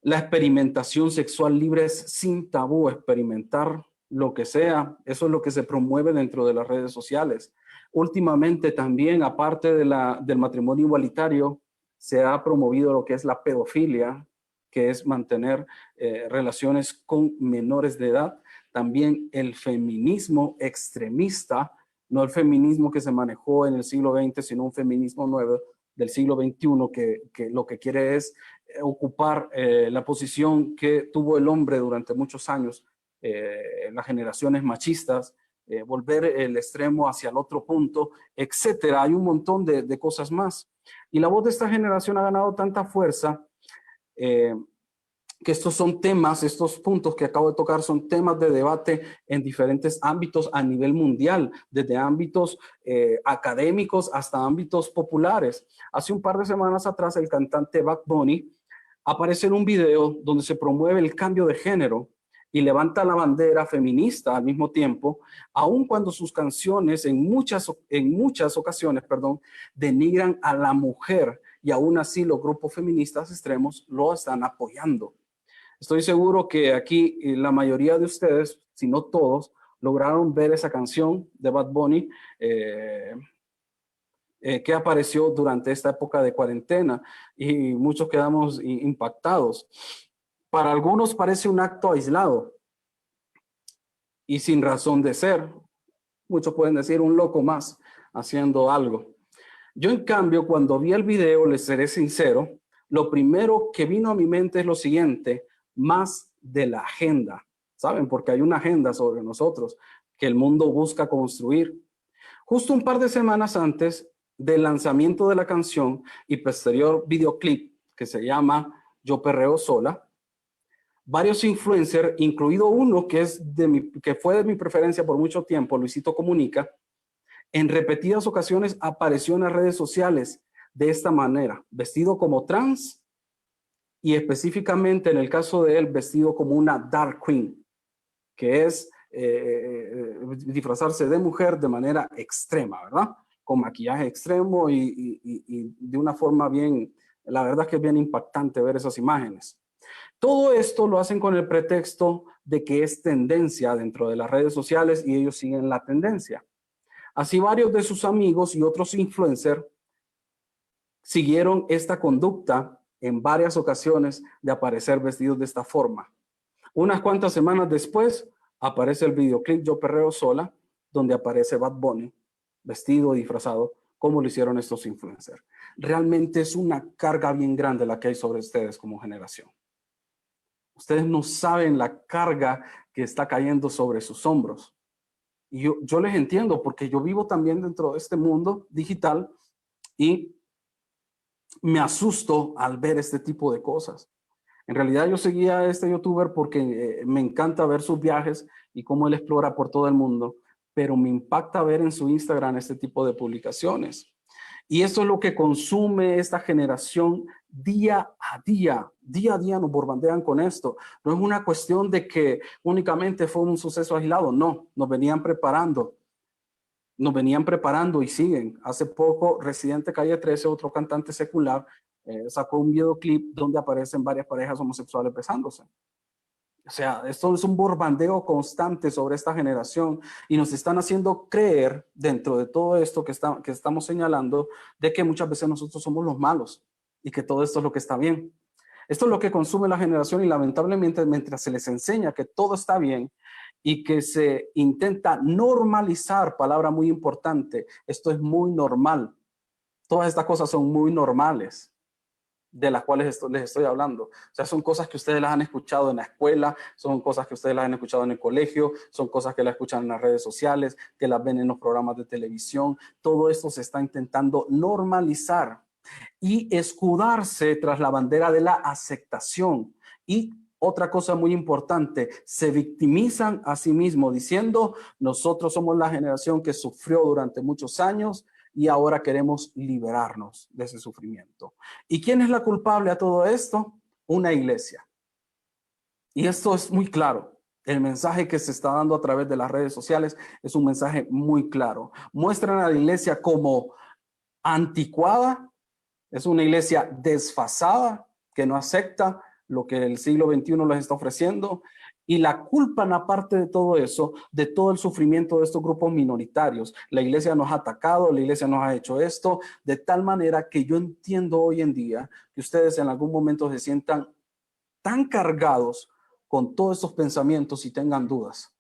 La experimentación sexual libre es sin tabú, experimentar lo que sea. Eso es lo que se promueve dentro de las redes sociales. Últimamente también, aparte del matrimonio igualitario, se ha promovido lo que es la pedofilia, que es mantener relaciones con menores de edad. También el feminismo extremista, no el feminismo que se manejó en el siglo XX, sino un feminismo nuevo del siglo XXI que lo que quiere es ocupar la posición que tuvo el hombre durante muchos años, las generaciones machistas, volver el extremo hacia el otro punto, etcétera. Hay un montón de cosas más. Y la voz de esta generación ha ganado tanta fuerza que estos son temas, estos puntos que acabo de tocar son temas de debate en diferentes ámbitos a nivel mundial, desde ámbitos académicos hasta ámbitos populares. Hace un par de semanas atrás el cantante Bad Bunny aparece en un video donde se promueve el cambio de género y levanta la bandera feminista al mismo tiempo, aun cuando sus canciones en muchas ocasiones, denigran a la mujer y aún así los grupos feministas extremos lo están apoyando. Estoy seguro que aquí la mayoría de ustedes, si no todos, lograron ver esa canción de Bad Bunny que apareció durante esta época de cuarentena y muchos quedamos impactados. Para algunos parece un acto aislado y sin razón de ser. Muchos pueden decir un loco más haciendo algo. Yo, en cambio, cuando vi el video, les seré sincero, lo primero que vino a mi mente es lo siguiente: más de la agenda. ¿Saben? Porque hay una agenda sobre nosotros que el mundo busca construir. Justo un par de semanas antes del lanzamiento de la canción y posterior videoclip que se llama Yo Perreo Sola, varios influencers, incluido uno que fue de mi preferencia por mucho tiempo, Luisito Comunica, en repetidas ocasiones apareció en las redes sociales de esta manera, vestido como trans y específicamente en el caso de él, vestido como una Dark Queen, que es disfrazarse de mujer de manera extrema, ¿verdad? Con maquillaje extremo y de una forma bien, la verdad es que es bien impactante ver esas imágenes. Todo esto lo hacen con el pretexto de que es tendencia dentro de las redes sociales y ellos siguen la tendencia. Así varios de sus amigos y otros influencers siguieron esta conducta en varias ocasiones de aparecer vestidos de esta forma. Unas cuantas semanas después aparece el videoclip Yo Perreo Sola, donde aparece Bad Bunny vestido, disfrazado, como lo hicieron estos influencers. Realmente es una carga bien grande la que hay sobre ustedes como generación. Ustedes no saben la carga que está cayendo sobre sus hombros. Y yo les entiendo porque yo vivo también dentro de este mundo digital y me asusto al ver este tipo de cosas. En realidad yo seguía a este youtuber porque me encanta ver sus viajes y cómo él explora por todo el mundo, pero me impacta ver en su Instagram este tipo de publicaciones. Y eso es lo que consume esta generación día a día. Día a día nos bombardean con esto. No es una cuestión de que únicamente fue un suceso aislado, no, nos venían preparando y siguen. Hace poco, Residente Calle 13, otro cantante secular, sacó un videoclip donde aparecen varias parejas homosexuales besándose. O sea, esto es un bombardeo constante sobre esta generación y nos están haciendo creer, dentro de todo esto que estamos señalando, de que muchas veces nosotros somos los malos y que todo esto es lo que está bien. Esto es lo que consume la generación y lamentablemente mientras se les enseña que todo está bien y que se intenta normalizar, palabra muy importante, esto es muy normal. Todas estas cosas son muy normales, de las cuales les estoy hablando. O sea, son cosas que ustedes las han escuchado en la escuela, son cosas que ustedes las han escuchado en el colegio, son cosas que las escuchan en las redes sociales, que las ven en los programas de televisión. Todo esto se está intentando normalizar y escudarse tras la bandera de la aceptación. Y otra cosa muy importante, se victimizan a sí mismos diciendo: nosotros somos la generación que sufrió durante muchos años y ahora queremos liberarnos de ese sufrimiento. ¿Y quién es la culpable a todo esto? Una iglesia. Y esto es muy claro. El mensaje que se está dando a través de las redes sociales es un mensaje muy claro. Muestran a la iglesia como anticuada, es una iglesia desfasada que no acepta lo que el siglo XXI les está ofreciendo y la culpan, aparte de todo eso, de todo el sufrimiento de estos grupos minoritarios. La iglesia nos ha atacado, la iglesia nos ha hecho esto, de tal manera que yo entiendo hoy en día que ustedes en algún momento se sientan tan cargados con todos estos pensamientos y tengan dudas.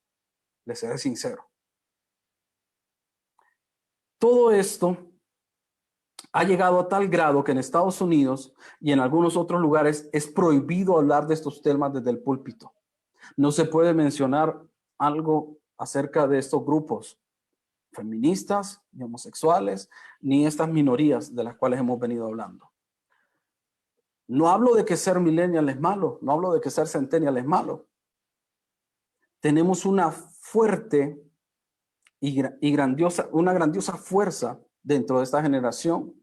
Les seré sincero. Todo esto ha llegado a tal grado que en Estados Unidos y en algunos otros lugares es prohibido hablar de estos temas desde el púlpito. No se puede mencionar algo acerca de estos grupos feministas, ni homosexuales, ni estas minorías de las cuales hemos venido hablando. No hablo de que ser millennial es malo, no hablo de que ser centennial es malo. Tenemos una fuerte una grandiosa fuerza dentro de esta generación.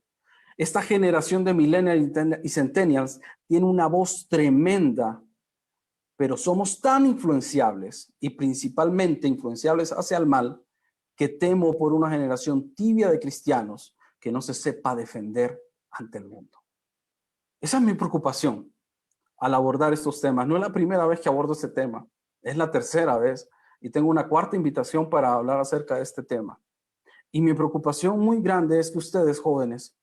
Esta generación de millennials y centennials tiene una voz tremenda, pero somos tan influenciables y principalmente influenciables hacia el mal que temo por una generación tibia de cristianos que no se sepa defender ante el mundo. Esa es mi preocupación al abordar estos temas. No es la primera vez que abordo este tema, es la tercera vez y tengo una cuarta invitación para hablar acerca de este tema. Y mi preocupación muy grande es que ustedes, jóvenes,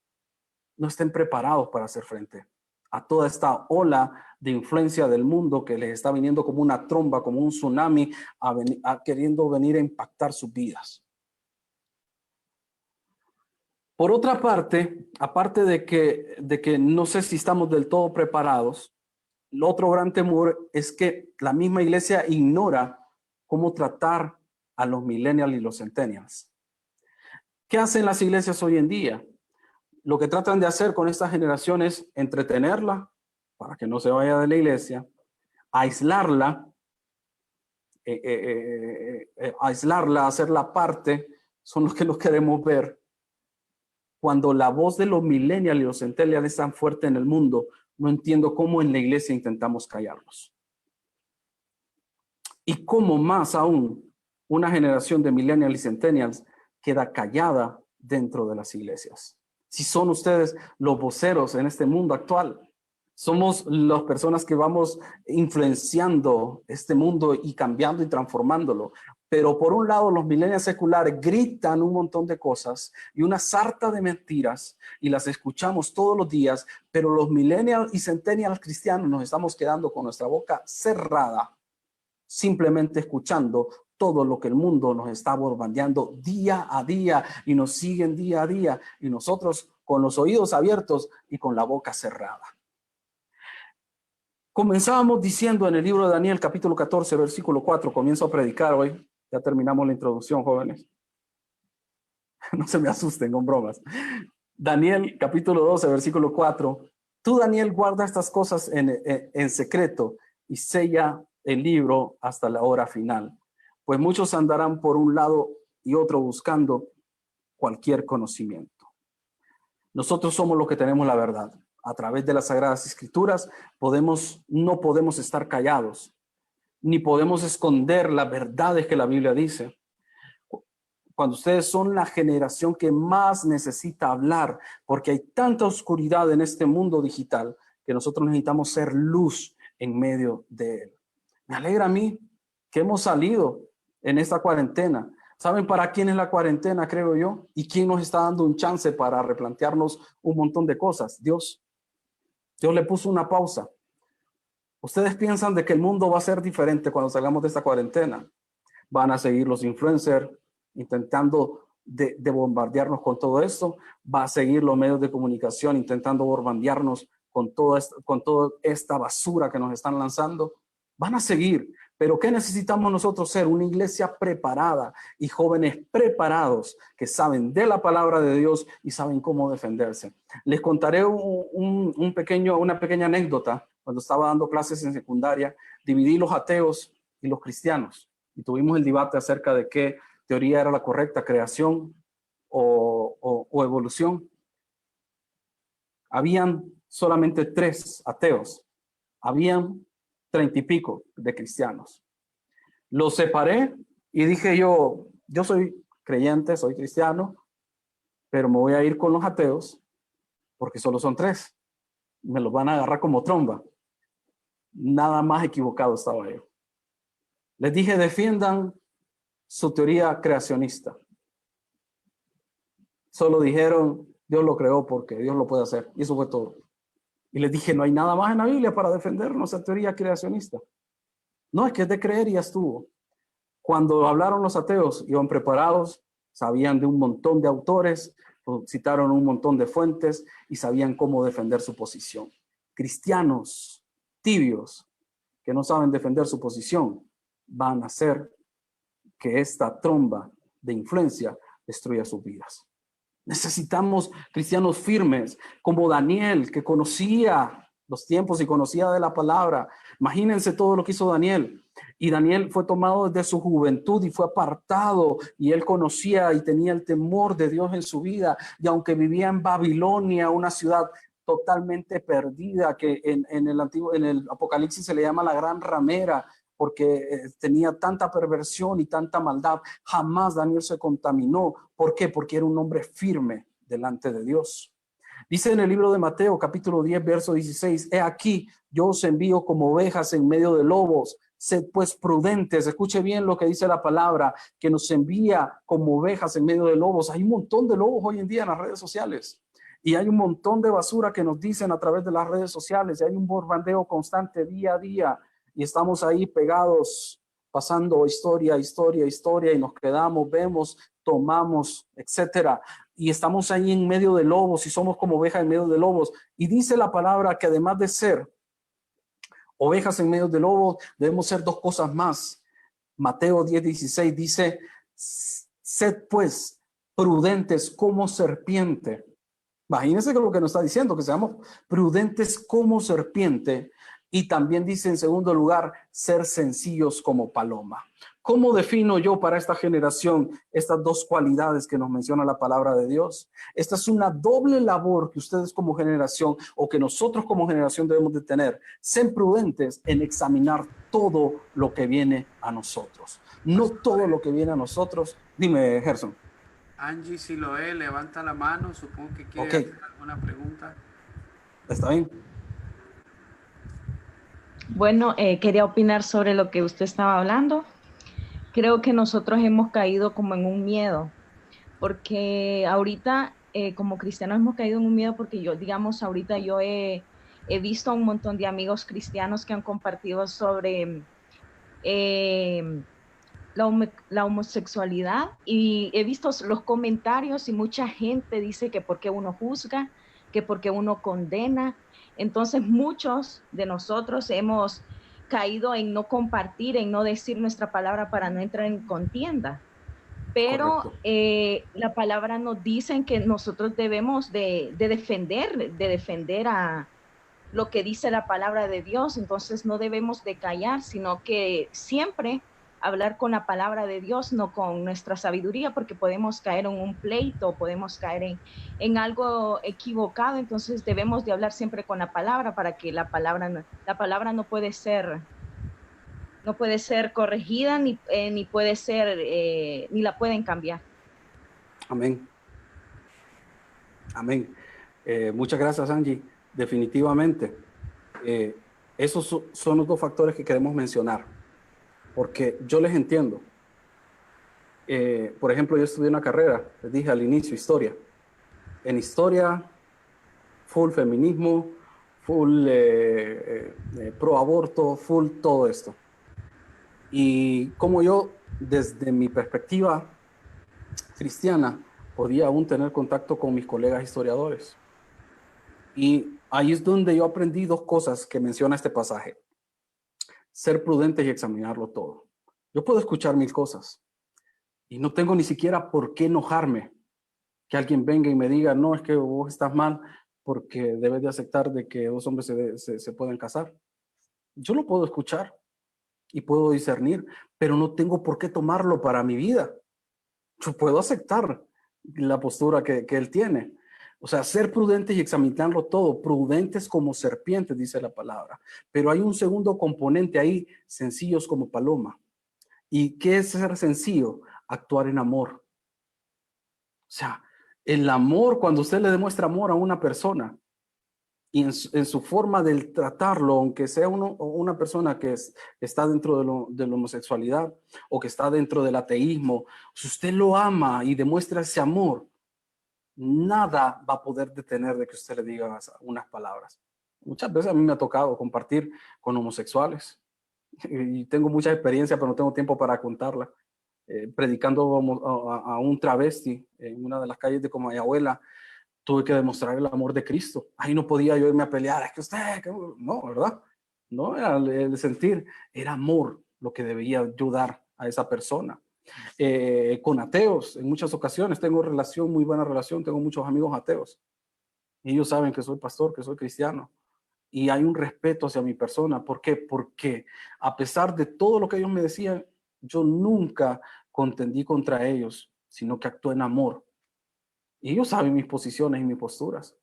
no estén preparados para hacer frente a toda esta ola de influencia del mundo que les está viniendo como una tromba, como un tsunami, queriendo venir a impactar sus vidas. Por otra parte, aparte de que no sé si estamos del todo preparados, el otro gran temor es que la misma iglesia ignora cómo tratar a los millennials y los centennials. ¿Qué hacen las iglesias hoy en día? Lo que tratan de hacer con esta generación es entretenerla para que no se vaya de la iglesia, aislarla, hacerla parte, son los que no queremos ver. Cuando la voz de los millennials y los centennials es tan fuerte en el mundo, no entiendo cómo en la iglesia intentamos callarlos. Y cómo más aún una generación de millennials y centennials queda callada dentro de las iglesias. Si son ustedes los voceros en este mundo actual, somos las personas que vamos influenciando este mundo y cambiando y transformándolo. Pero por un lado, los millennials seculares gritan un montón de cosas y una sarta de mentiras y las escuchamos todos los días, pero los millennials y centennials cristianos nos estamos quedando con nuestra boca cerrada, simplemente escuchando todo lo que el mundo nos está bombardeando día a día y nos siguen día a día y nosotros con los oídos abiertos y con la boca cerrada. Comenzábamos diciendo en el libro de Daniel, capítulo 14, versículo 4, comienzo a predicar hoy. Ya terminamos la introducción, jóvenes. No se me asusten con bromas. Daniel, capítulo 12, versículo 4. Tú, Daniel, guarda estas cosas en secreto y sella el libro hasta la hora final. Pues muchos andarán por un lado y otro buscando cualquier conocimiento. Nosotros somos los que tenemos la verdad. A través de las Sagradas Escrituras no podemos estar callados, ni podemos esconder las verdades que la Biblia dice. Cuando ustedes son la generación que más necesita hablar, porque hay tanta oscuridad en este mundo digital que nosotros necesitamos ser luz en medio de él. Me alegra a mí que hemos salido en esta cuarentena. ¿Saben para quién es la cuarentena, creo yo? ¿Y quién nos está dando un chance para replantearnos un montón de cosas? Dios. Dios le puso una pausa. Ustedes piensan de que el mundo va a ser diferente cuando salgamos de esta cuarentena. Van a seguir los influencers intentando de bombardearnos con todo esto. Va a seguir los medios de comunicación intentando bombardearnos con toda esta basura que nos están lanzando. Van a seguir. Pero ¿qué necesitamos nosotros ser? Una iglesia preparada y jóvenes preparados que saben de la palabra de Dios y saben cómo defenderse. Les contaré una pequeña anécdota. Cuando estaba dando clases en secundaria, dividí los ateos y los cristianos y tuvimos el debate acerca de qué teoría era la correcta, creación o evolución. Habían solamente 3 ateos. Habían 30 y pico de cristianos. Los separé y dije yo soy creyente, soy cristiano, pero me voy a ir con los ateos porque solo son 3. Me los van a agarrar como tromba. Nada más equivocado estaba yo. Les dije, defiendan su teoría creacionista. Solo dijeron, Dios lo creó porque Dios lo puede hacer. Y eso fue todo. Y les dije, no hay nada más en la Biblia para defender nuestra teoría creacionista. No, es que es de creer y ya estuvo. Cuando hablaron los ateos, iban preparados, sabían de un montón de autores, citaron un montón de fuentes y sabían cómo defender su posición. Cristianos tibios que no saben defender su posición van a hacer que esta tromba de influencia destruya sus vidas. Necesitamos cristianos firmes como Daniel, que conocía los tiempos y conocía de la palabra. Imagínense todo lo que hizo Daniel. Y Daniel fue tomado desde su juventud y fue apartado y él conocía y tenía el temor de Dios en su vida. Y aunque vivía en Babilonia, una ciudad totalmente perdida que en el Apocalipsis se le llama la gran ramera, porque tenía tanta perversión y tanta maldad, jamás Daniel se contaminó. ¿Por qué? Porque era un hombre firme delante de Dios. Dice en el libro de Mateo, capítulo 10, verso 16, he aquí, yo os envío como ovejas en medio de lobos. sed pues prudentes. Escuche bien lo que dice la palabra, que nos envía como ovejas en medio de lobos. Hay un montón de lobos hoy en día en las redes sociales. Y hay un montón de basura que nos dicen a través de las redes sociales. Y hay un bombardeo constante día a día. Y estamos ahí pegados, pasando historia, y nos quedamos, vemos, tomamos, etcétera. Y estamos ahí en medio de lobos y somos como ovejas en medio de lobos. Y dice la palabra que además de ser ovejas en medio de lobos, debemos ser dos cosas más. Mateo 10:16 dice, sed pues prudentes como serpiente. Imagínense lo que nos está diciendo, que seamos prudentes como serpiente. Y también dice en segundo lugar, ser sencillos como paloma. ¿Cómo defino yo para esta generación estas dos cualidades que nos menciona la palabra de Dios? Esta es una doble labor que ustedes como generación o que nosotros como generación debemos de tener. Ser prudentes en examinar todo lo que viene a nosotros. No todo lo que viene a nosotros. Dime, Gerson. Angie Siloé, levanta la mano, supongo que quiere hacer alguna pregunta. Está bien. Bueno, quería opinar sobre lo que usted estaba hablando. Creo que nosotros hemos caído como en un miedo, porque ahorita como cristianos hemos caído en un miedo porque yo, digamos, ahorita yo he visto a un montón de amigos cristianos que han compartido sobre la homosexualidad y he visto los comentarios y mucha gente dice que porque uno juzga, que porque uno condena. Entonces muchos de nosotros hemos caído en no compartir, en no decir nuestra palabra para no entrar en contienda. Pero la palabra nos dice que nosotros debemos de defender a lo que dice la palabra de Dios. Entonces no debemos de callar, sino que siempre hablar con la palabra de Dios, no con nuestra sabiduría, porque podemos caer en un pleito, podemos caer en algo equivocado. Entonces debemos de hablar siempre con la palabra para que la palabra no puede ser corregida ni puede ser, ni la pueden cambiar. Amén. Amén. Muchas gracias, Angie. Definitivamente, esos son los dos factores que queremos mencionar, porque yo les entiendo. Por ejemplo, yo estudié una carrera, les dije al inicio, historia. En historia, full feminismo, full pro aborto, full todo esto. Y como yo, desde mi perspectiva cristiana, podía aún tener contacto con mis colegas historiadores. Y ahí es donde yo aprendí dos cosas que menciona este pasaje. Ser prudentes y examinarlo todo. Yo puedo escuchar mil cosas y no tengo ni siquiera por qué enojarme que alguien venga y me diga, no, es que vos estás mal porque debes de aceptar de que dos hombres se pueden casar. Yo lo puedo escuchar y puedo discernir, pero no tengo por qué tomarlo para mi vida. Yo puedo aceptar la postura que él tiene. O sea, ser prudentes y examinarlo todo, prudentes como serpientes, dice la palabra. Pero hay un segundo componente ahí, sencillos como paloma. ¿Y qué es ser sencillo? Actuar en amor. O sea, el amor, cuando usted le demuestra amor a una persona y en su forma de tratarlo, aunque sea una persona que está dentro de la homosexualidad o que está dentro del ateísmo, si usted lo ama y demuestra ese amor, nada va a poder detener de que usted le diga unas palabras. Muchas veces a mí me ha tocado compartir con homosexuales y tengo mucha experiencia, pero no tengo tiempo para contarla. Predicando a un travesti en una de las calles de Comayagüela, tuve que demostrar el amor de Cristo. Ahí no podía yo irme a pelear, es que usted, no, ¿verdad? No era el sentir, era amor lo que debía ayudar a esa persona. Con ateos, en muchas ocasiones tengo muy buena relación, tengo muchos amigos ateos. Y ellos saben que soy pastor, que soy cristiano. Y hay un respeto hacia mi persona. ¿Por qué? Porque a pesar de todo lo que ellos me decían, yo nunca contendí contra ellos, sino que actué en amor. Y ellos saben mis posiciones y mis posturas.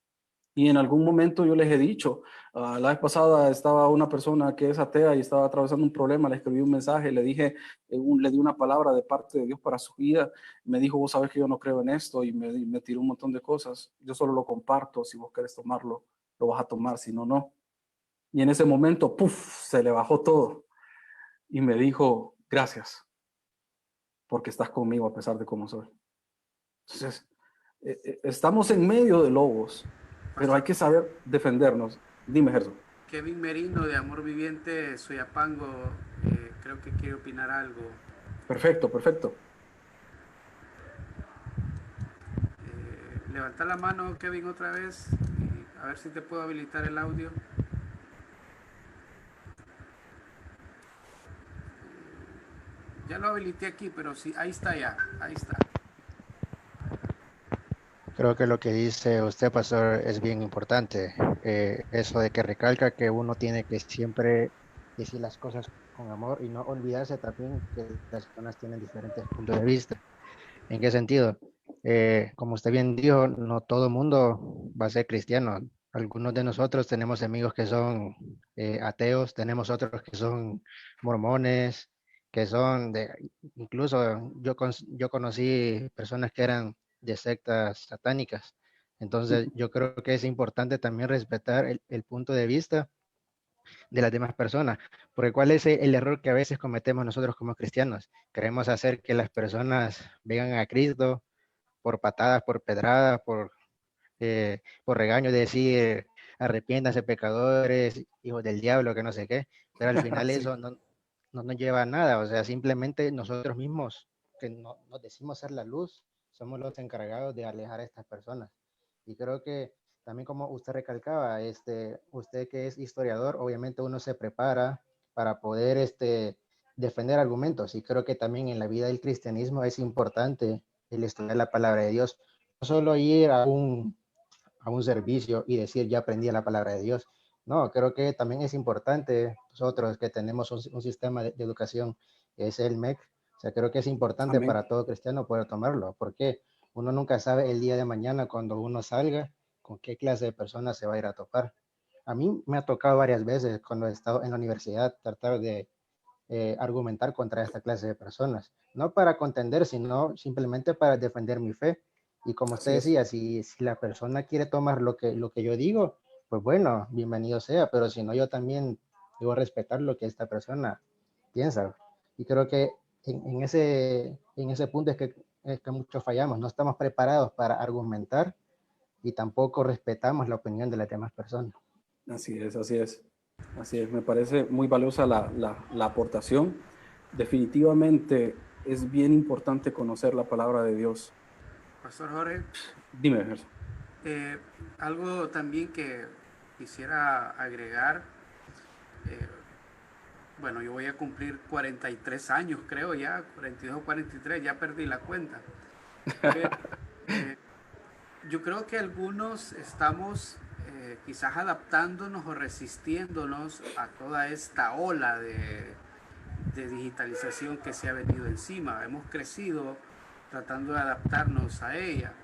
Y en algún momento yo les he dicho, la vez pasada estaba una persona que es atea y estaba atravesando un problema, le escribí un mensaje, le dije, le di una palabra de parte de Dios para su vida, me dijo, vos sabes que yo no creo en esto, y me tiró un montón de cosas, yo solo lo comparto, si vos querés tomarlo, lo vas a tomar, si no, no. Y en ese momento, ¡puf!, se le bajó todo. y me dijo, gracias, porque estás conmigo a pesar de cómo soy. Entonces, estamos en medio de lobos, pero hay que saber defendernos. Dime, Gerson. Kevin Merino de Amor Viviente Soyapango, creo que quiere opinar algo. Perfecto, perfecto. Levanta la mano, Kevin, otra vez, y a ver si te puedo habilitar el audio. Ya lo habilité aquí, pero sí, ahí está ya, ahí está. Creo que lo que dice usted, pastor, es bien importante. Eso de que recalca que uno tiene que siempre decir las cosas con amor y no olvidarse también que las personas tienen diferentes puntos de vista. ¿En qué sentido? Como usted bien dijo, no todo el mundo va a ser cristiano. Algunos de nosotros tenemos amigos que son ateos, tenemos otros que son mormones, que son de, incluso yo conocí personas que eran de sectas satánicas. Entonces, yo creo que es importante también respetar el punto de vista de las demás personas, porque cuál es el error que a veces cometemos nosotros como cristianos. Queremos hacer que las personas vengan a Cristo por patadas, por pedradas, por regaño, de decir arrepiéntanse pecadores, hijos del diablo, que no sé qué, pero al final Sí. eso no nos lleva a nada, o sea, simplemente nosotros mismos, que no, nos decimos ser la luz, somos los encargados de alejar a estas personas. Y creo que también como usted recalcaba, usted que es historiador, obviamente uno se prepara para poder defender argumentos, y creo que también en la vida del cristianismo es importante el estudiar la palabra de Dios, no solo ir a un servicio y decir ya aprendí la palabra de Dios. No, creo que también es importante nosotros que tenemos un sistema de educación que es el MEC, o sea, creo que es importante Amén. para todo cristiano poder tomarlo, porque uno nunca sabe el día de mañana cuando uno salga con qué clase de personas se va a ir a topar. A mí me ha tocado varias veces cuando he estado en la universidad tratar de argumentar contra esta clase de personas, no para contender, sino simplemente para defender mi fe. Y como usted Así es. decía, si la persona quiere tomar lo que yo digo, pues bueno, bienvenido sea, pero si no, yo también debo respetar lo que esta persona piensa. Y creo que en ese punto es que muchos fallamos, no estamos preparados para argumentar y tampoco respetamos la opinión de las demás personas. Así es, así es. Así es, me parece muy valiosa la aportación. Definitivamente es bien importante conocer la palabra de Dios. Pastor Jorge, Dime, Gerson. algo también que quisiera agregar, bueno, yo voy a cumplir 43 años, creo ya, 42 o 43, ya perdí la cuenta. Pero, yo creo que algunos estamos quizás adaptándonos o resistiéndonos a toda esta ola de digitalización que se ha venido encima. Hemos crecido tratando de adaptarnos a ella.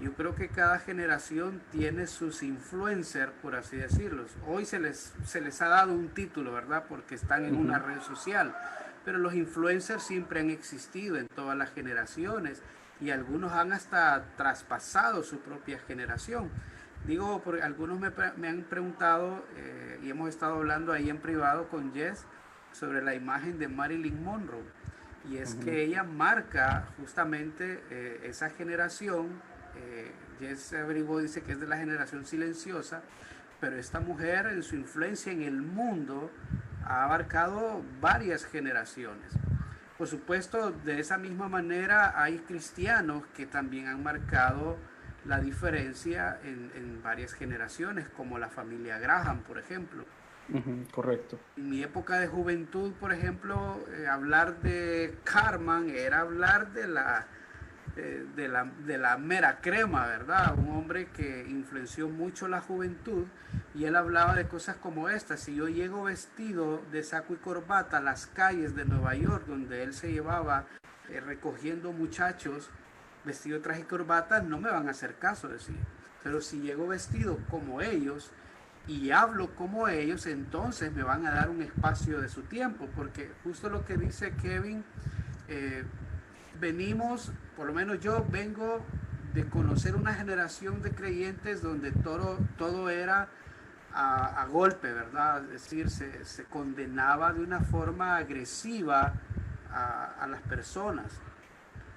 Yo creo que cada generación tiene sus influencers, por así decirlo. Hoy se les ha dado un título, ¿verdad? Porque están en una red social. Pero los influencers siempre han existido en todas las generaciones y algunos han hasta traspasado su propia generación. Digo, porque algunos me han preguntado y hemos estado hablando ahí en privado con Jess sobre la imagen de Marilyn Monroe. Y es que ella marca justamente esa generación. Jess averiguó, dice que es de la generación silenciosa, pero esta mujer en su influencia en el mundo ha abarcado varias generaciones. Por supuesto, de esa misma manera hay cristianos que también han marcado la diferencia en varias generaciones, como la familia Graham, por ejemplo. Correcto. En mi época de juventud, por ejemplo, hablar de Cartman era hablar de la mera crema, ¿verdad? Un hombre que influenció mucho la juventud, y él hablaba de cosas como estas: si yo llego vestido de saco y corbata a las calles de Nueva York, donde él se llevaba recogiendo muchachos vestido de traje y corbata, no me van a hacer caso, decir. Pero si llego vestido como ellos y hablo como ellos, entonces me van a dar un espacio de su tiempo, porque justo lo que dice Kevin, venimos, por lo menos yo vengo de conocer una generación de creyentes donde todo era a golpe, ¿verdad? Es decir, se condenaba de una forma agresiva a las personas.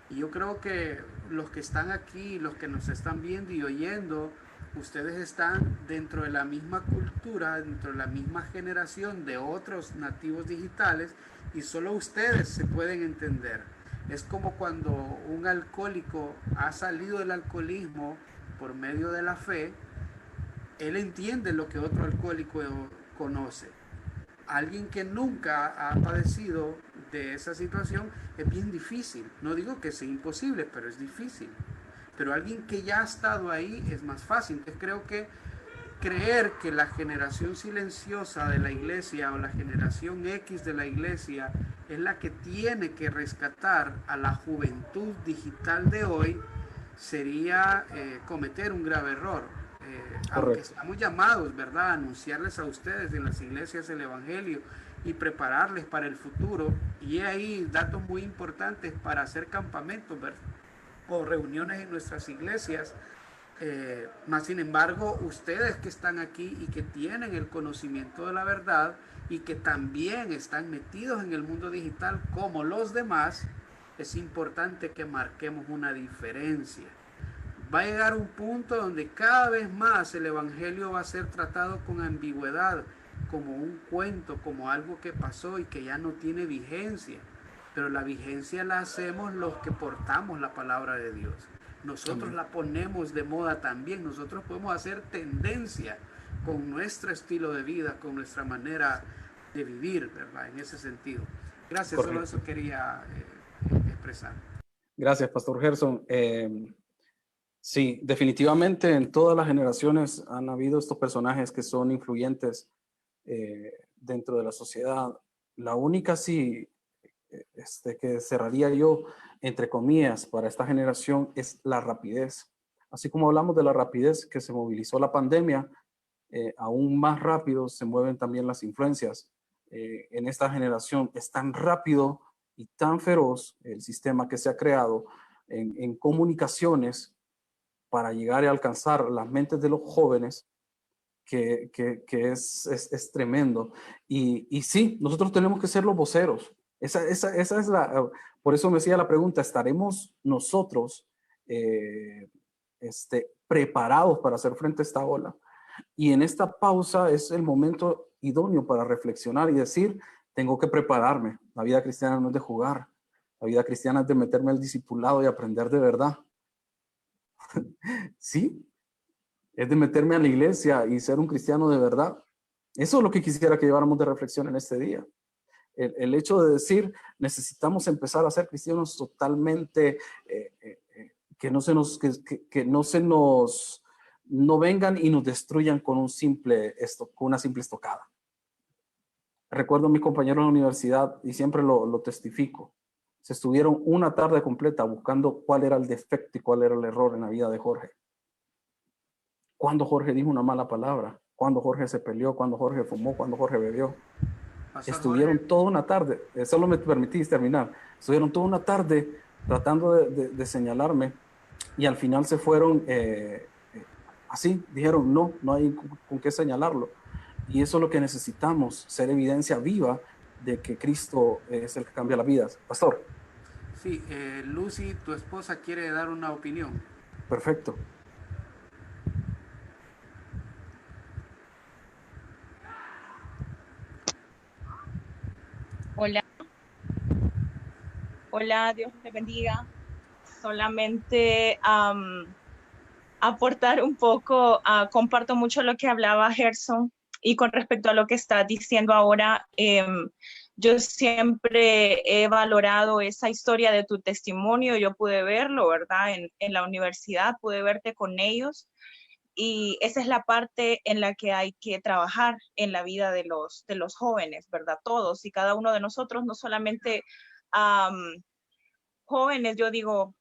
Y yo creo que los que están aquí, los que nos están viendo y oyendo, ustedes están dentro de la misma cultura, dentro de la misma generación de otros nativos digitales y solo ustedes se pueden entender. Es como cuando un alcohólico ha salido del alcoholismo por medio de la fe, él entiende lo que otro alcohólico conoce. Alguien que nunca ha padecido de esa situación es bien difícil. No digo que sea imposible, pero es difícil. Pero alguien que ya ha estado ahí es más fácil. Entonces creo que creer que la generación silenciosa de la iglesia o la generación X de la iglesia es la que tiene que rescatar a la juventud digital de hoy sería cometer un grave error. Aunque estamos llamados, ¿verdad?, a anunciarles a ustedes en las iglesias el Evangelio y prepararles para el futuro. Y hay datos muy importantes para hacer campamentos, ¿verdad?, o reuniones en nuestras iglesias. Más sin embargo, ustedes que están aquí y que tienen el conocimiento de la verdad y que también están metidos en el mundo digital como los demás, es importante que marquemos una diferencia. Va a llegar un punto donde cada vez más el evangelio va a ser tratado con ambigüedad, como un cuento, como algo que pasó y que ya no tiene vigencia. Pero la vigencia la hacemos los que portamos la palabra de Dios. Nosotros la ponemos de moda también. Nosotros podemos hacer tendencia con nuestro estilo de vida, con nuestra manera de vivir, ¿verdad? En ese sentido. Gracias, solo eso quería expresar. Gracias, Pastor Gerson. Sí, definitivamente en todas las generaciones han habido estos personajes que son influyentes dentro de la sociedad. La única sí que cerraría yo, entre comillas, para esta generación es la rapidez. Así como hablamos de la rapidez que se movilizó la pandemia, aún más rápido se mueven también las influencias. En esta generación es tan rápido y tan feroz el sistema que se ha creado en comunicaciones para llegar y alcanzar las mentes de los jóvenes, que es tremendo. Y sí, nosotros tenemos que ser los voceros. Esa es por eso me hacía la pregunta, ¿estaremos nosotros preparados para hacer frente a esta ola? Y en esta pausa es el momento idóneo para reflexionar y decir, tengo que prepararme. La vida cristiana no es de jugar. La vida cristiana es de meterme al discipulado y aprender de verdad. Sí, es de meterme a la iglesia y ser un cristiano de verdad. Eso es lo que quisiera que lleváramos de reflexión en este día. El hecho de decir, necesitamos empezar a ser cristianos totalmente, que no vengan y nos destruyan con una simple estocada. Recuerdo a mis compañeros en la universidad y siempre lo testifico. Se estuvieron una tarde completa buscando cuál era el defecto y cuál era el error en la vida de Jorge. Cuando Jorge dijo una mala palabra, cuando Jorge se peleó, cuando Jorge fumó, cuando Jorge bebió. Estuvieron toda una tarde, solo me permitís terminar, estuvieron toda una tarde tratando de señalarme y al final se fueron así, dijeron no hay con qué señalarlo. Y eso es lo que necesitamos, ser evidencia viva de que Cristo es el que cambia las vidas. Pastor. Sí, Lucy, tu esposa quiere dar una opinión. Perfecto. Hola. Hola, Dios te bendiga. Solamente aportar un poco, comparto mucho lo que hablaba Gerson y con respecto a lo que está diciendo ahora, yo siempre he valorado esa historia de tu testimonio, yo pude verlo, ¿verdad? En la universidad pude verte con ellos y esa es la parte en la que hay que trabajar en la vida de los jóvenes, ¿verdad? Todos y cada uno de nosotros, no solamente jóvenes, yo digo,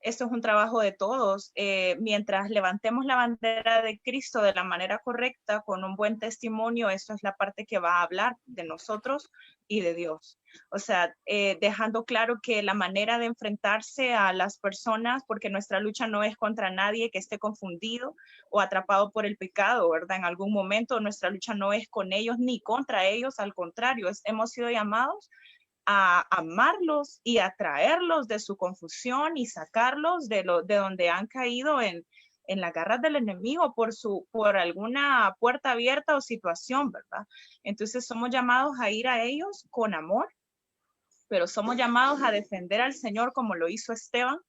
esto es un trabajo de todos. Mientras levantemos la bandera de Cristo de la manera correcta, con un buen testimonio, esto es la parte que va a hablar de nosotros y de Dios. O sea, dejando claro que la manera de enfrentarse a las personas, porque nuestra lucha no es contra nadie que esté confundido o atrapado por el pecado, ¿verdad? En algún momento nuestra lucha no es con ellos ni contra ellos, al contrario, hemos sido llamados a amarlos y a traerlos de su confusión y sacarlos de donde han caído en las garras del enemigo por alguna puerta abierta o situación, ¿verdad? Entonces somos llamados a ir a ellos con amor, pero somos llamados a defender al Señor como lo hizo Esteban,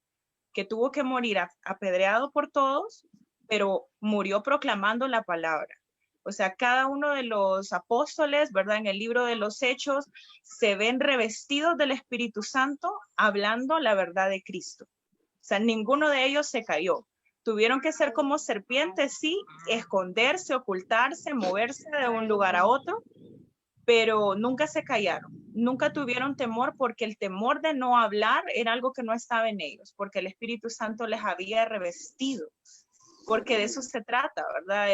que tuvo que morir apedreado por todos, pero murió proclamando la palabra. O sea, cada uno de los apóstoles, ¿verdad? En el libro de los Hechos, se ven revestidos del Espíritu Santo hablando la verdad de Cristo. O sea, ninguno de ellos se cayó. Tuvieron que ser como serpientes, sí, esconderse, ocultarse, moverse de un lugar a otro, pero nunca se callaron, nunca tuvieron temor, porque el temor de no hablar era algo que no estaba en ellos, porque el Espíritu Santo les había revestido. Porque de eso se trata, ¿verdad?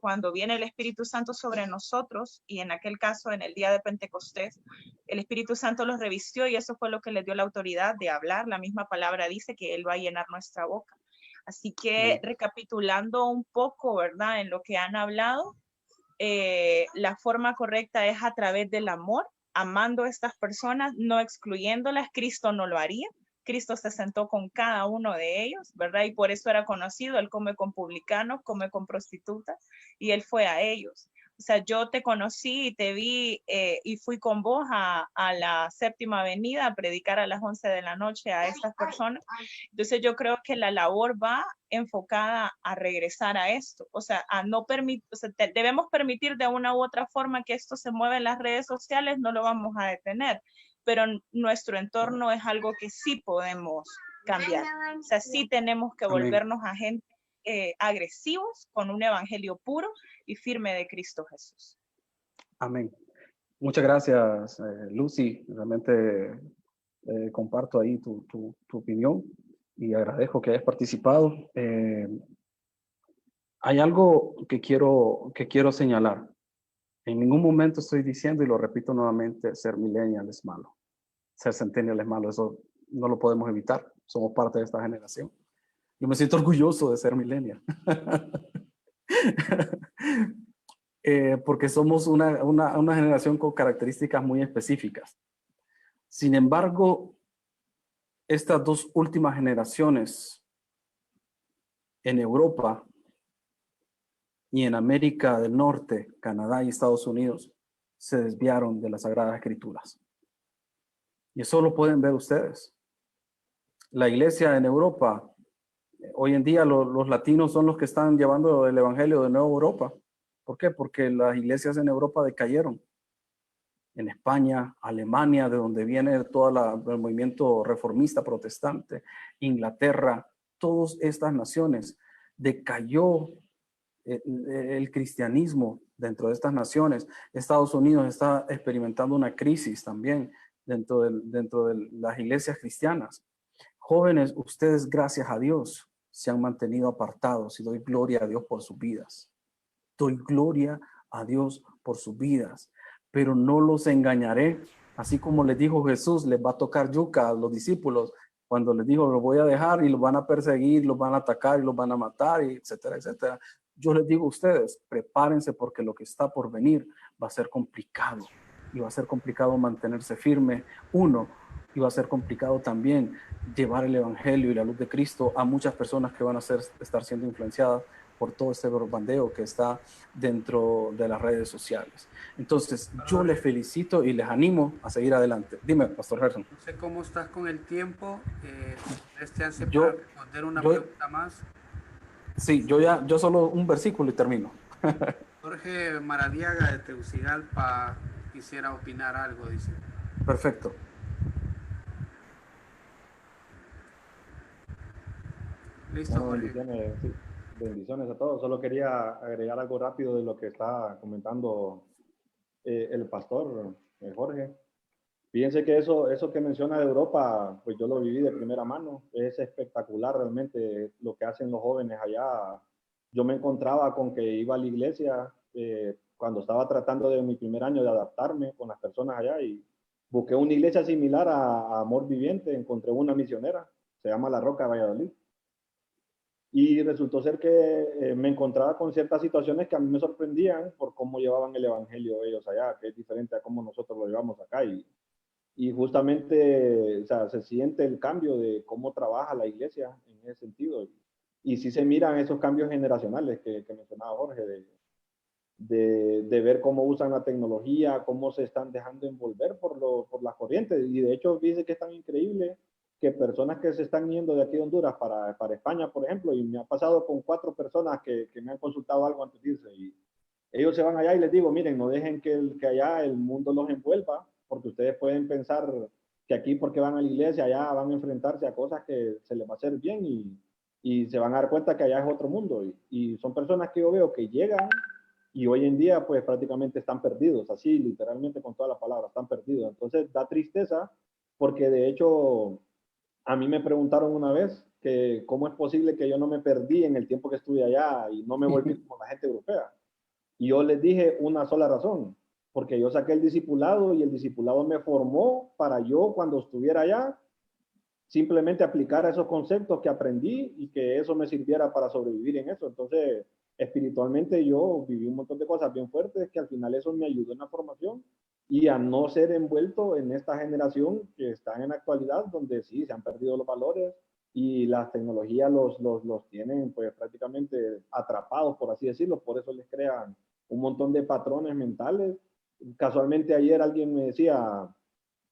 Cuando viene el Espíritu Santo sobre nosotros, y en aquel caso, en el día de Pentecostés, el Espíritu Santo los revistió y eso fue lo que les dio la autoridad de hablar. La misma palabra dice que Él va a llenar nuestra boca. Así que, recapitulando un poco, ¿verdad? En lo que han hablado, la forma correcta es a través del amor, amando a estas personas, no excluyéndolas. Cristo no lo haría. Cristo se sentó con cada uno de ellos, ¿verdad? Y por eso era conocido. Él come con publicanos, come con prostitutas, y él fue a ellos. O sea, yo te conocí y te vi y fui con vos a la Séptima Avenida a predicar a las 11 de la noche a estas personas. Entonces yo creo que la labor va enfocada a regresar a esto. O sea, a no permitir, o sea, debemos permitir de una u otra forma que esto se mueva en las redes sociales, no lo vamos a detener, pero nuestro entorno es algo que sí podemos cambiar. O sea, sí tenemos que volvernos agentes agresivos con un evangelio puro y firme de Cristo Jesús. Amén. Muchas gracias, Lucy. Realmente comparto ahí tu opinión y agradezco que hayas participado. Hay algo que quiero señalar. En ningún momento estoy diciendo, y lo repito nuevamente, ser millennial es malo. Ser centennial es malo. Eso no lo podemos evitar. Somos parte de esta generación. Yo me siento orgulloso de ser millennial. Porque somos una generación con características muy específicas. Sin embargo, estas dos últimas generaciones en Europa y en América del Norte, Canadá y Estados Unidos, se desviaron de las Sagradas Escrituras. Y eso lo pueden ver ustedes. La iglesia en Europa, hoy en día los latinos son los que están llevando el evangelio de nuevo a Europa. ¿Por qué? Porque las iglesias en Europa decayeron. En España, Alemania, de donde viene todo el movimiento reformista protestante, Inglaterra, todas estas naciones, decayó el cristianismo dentro de estas naciones. Estados Unidos está experimentando una crisis también dentro de las iglesias cristianas. Jóvenes, ustedes, gracias a Dios, se han mantenido apartados y doy gloria a Dios por sus vidas. Doy gloria a Dios por sus vidas, pero no los engañaré. Así como les dijo Jesús, les va a tocar yuca a los discípulos cuando les dijo, los voy a dejar y los van a perseguir, los van a atacar y los van a matar, y etcétera, etcétera. Yo les digo a ustedes, prepárense porque lo que está por venir va a ser complicado y va a ser complicado mantenerse firme. Y va a ser complicado también llevar el evangelio y la luz de Cristo a muchas personas que van a estar siendo influenciadas por todo este bombardeo que está dentro de las redes sociales. Entonces, yo les felicito y les animo a seguir adelante. Dime, Pastor Gerson. No sé cómo estás con el tiempo. Este hace para responder una pregunta más. Sí, yo solo un versículo y termino. Jorge Maradiaga de Tegucigalpa quisiera opinar algo, dice. Perfecto. Listo, Jorge. Bendiciones a todos. Solo quería agregar algo rápido de lo que está comentando el pastor Jorge. Fíjense que eso que menciona de Europa, pues yo lo viví de primera mano. Es espectacular realmente lo que hacen los jóvenes allá. Yo me encontraba con que iba a la iglesia cuando estaba tratando de mi primer año de adaptarme con las personas allá y busqué una iglesia similar a Amor Viviente. Encontré una misionera, se llama La Roca de Valladolid. Y resultó ser que me encontraba con ciertas situaciones que a mí me sorprendían por cómo llevaban el evangelio ellos allá, que es diferente a cómo nosotros lo llevamos acá. Y justamente, o sea, se siente el cambio de cómo trabaja la iglesia en ese sentido. Y sí se miran esos cambios generacionales que mencionaba Jorge, de ver cómo usan la tecnología, cómo se están dejando envolver por las corrientes. Y de hecho, dice que es tan increíble que personas que se están yendo de aquí de Honduras para España, por ejemplo, y me ha pasado con 4 personas que me han consultado algo antes de irse, y ellos se van allá y les digo, miren, no dejen que allá el mundo los envuelva, porque ustedes pueden pensar que aquí porque van a la iglesia, allá van a enfrentarse a cosas que se les va a hacer bien y se van a dar cuenta que allá es otro mundo. Y son personas que yo veo que llegan y hoy en día pues prácticamente están perdidos, así literalmente con todas las palabras, están perdidos. Entonces da tristeza porque de hecho a mí me preguntaron una vez que cómo es posible que yo no me perdí en el tiempo que estuve allá y no me volví como la gente europea. Y yo les dije una sola razón, porque yo saqué el discipulado y el discipulado me formó para yo cuando estuviera allá simplemente aplicar esos conceptos que aprendí y que eso me sirviera para sobrevivir en eso. Entonces, espiritualmente yo viví un montón de cosas bien fuertes que al final eso me ayudó en la formación y a no ser envuelto en esta generación que está en la actualidad, donde sí, se han perdido los valores y las tecnologías los tienen pues prácticamente atrapados, por así decirlo, por eso les crean un montón de patrones mentales. Casualmente ayer alguien me decía,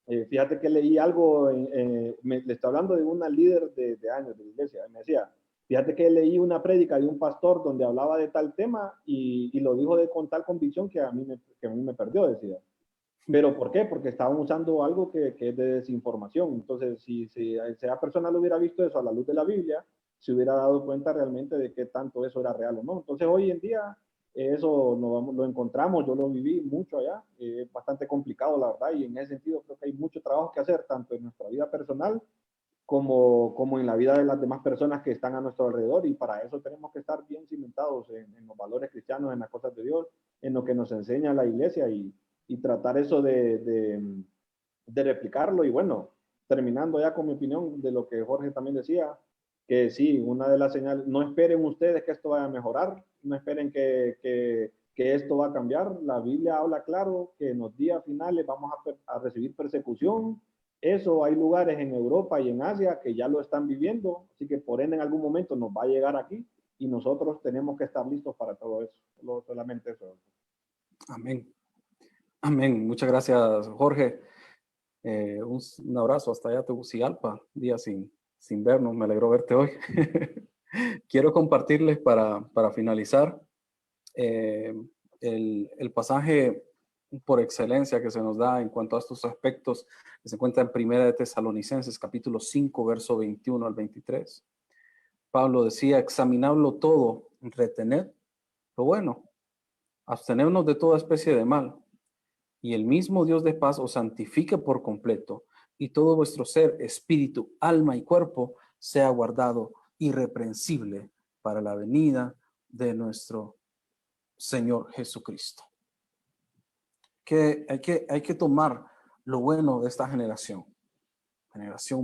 fíjate que leí algo, le estoy hablando de una líder de años de la iglesia, me decía, fíjate que leí una prédica de un pastor donde hablaba de tal tema y lo dijo con tal convicción que a mí me perdió, decía. ¿Pero por qué? Porque estaban usando algo que es de desinformación. Entonces, si esa persona lo hubiera visto eso a la luz de la Biblia, se hubiera dado cuenta realmente de qué tanto eso era real o no. Entonces, hoy en día, eso lo encontramos, yo lo viví mucho allá, es bastante complicado, la verdad, y en ese sentido creo que hay mucho trabajo que hacer, tanto en nuestra vida personal como en la vida de las demás personas que están a nuestro alrededor, y para eso tenemos que estar bien cimentados en los valores cristianos, en las cosas de Dios, en lo que nos enseña la iglesia y tratar eso de replicarlo. Y bueno, terminando ya con mi opinión de lo que Jorge también decía, que sí, una de las señales, no esperen ustedes que esto vaya a mejorar, no esperen que esto va a cambiar. La Biblia habla claro que en los días finales vamos a recibir persecución. Eso hay lugares en Europa y en Asia que ya lo están viviendo, así que por ende en algún momento nos va a llegar aquí y nosotros tenemos que estar listos para todo eso, solamente eso. Amén. Amén. Muchas gracias, Jorge. Un abrazo hasta allá, Tegucigalpa, día sin vernos. Me alegró verte hoy. Quiero compartirles para finalizar el pasaje por excelencia que se nos da en cuanto a estos aspectos, que se encuentra en Primera de Tesalonicenses, capítulo 5, verso 21 al 23. Pablo decía, examinadlo todo, retened lo bueno, abstenernos de toda especie de mal, y el mismo Dios de paz os santifique por completo, y todo vuestro ser, espíritu, alma y cuerpo sea guardado irreprensible para la venida de nuestro Señor Jesucristo. Que hay que tomar lo bueno de esta generación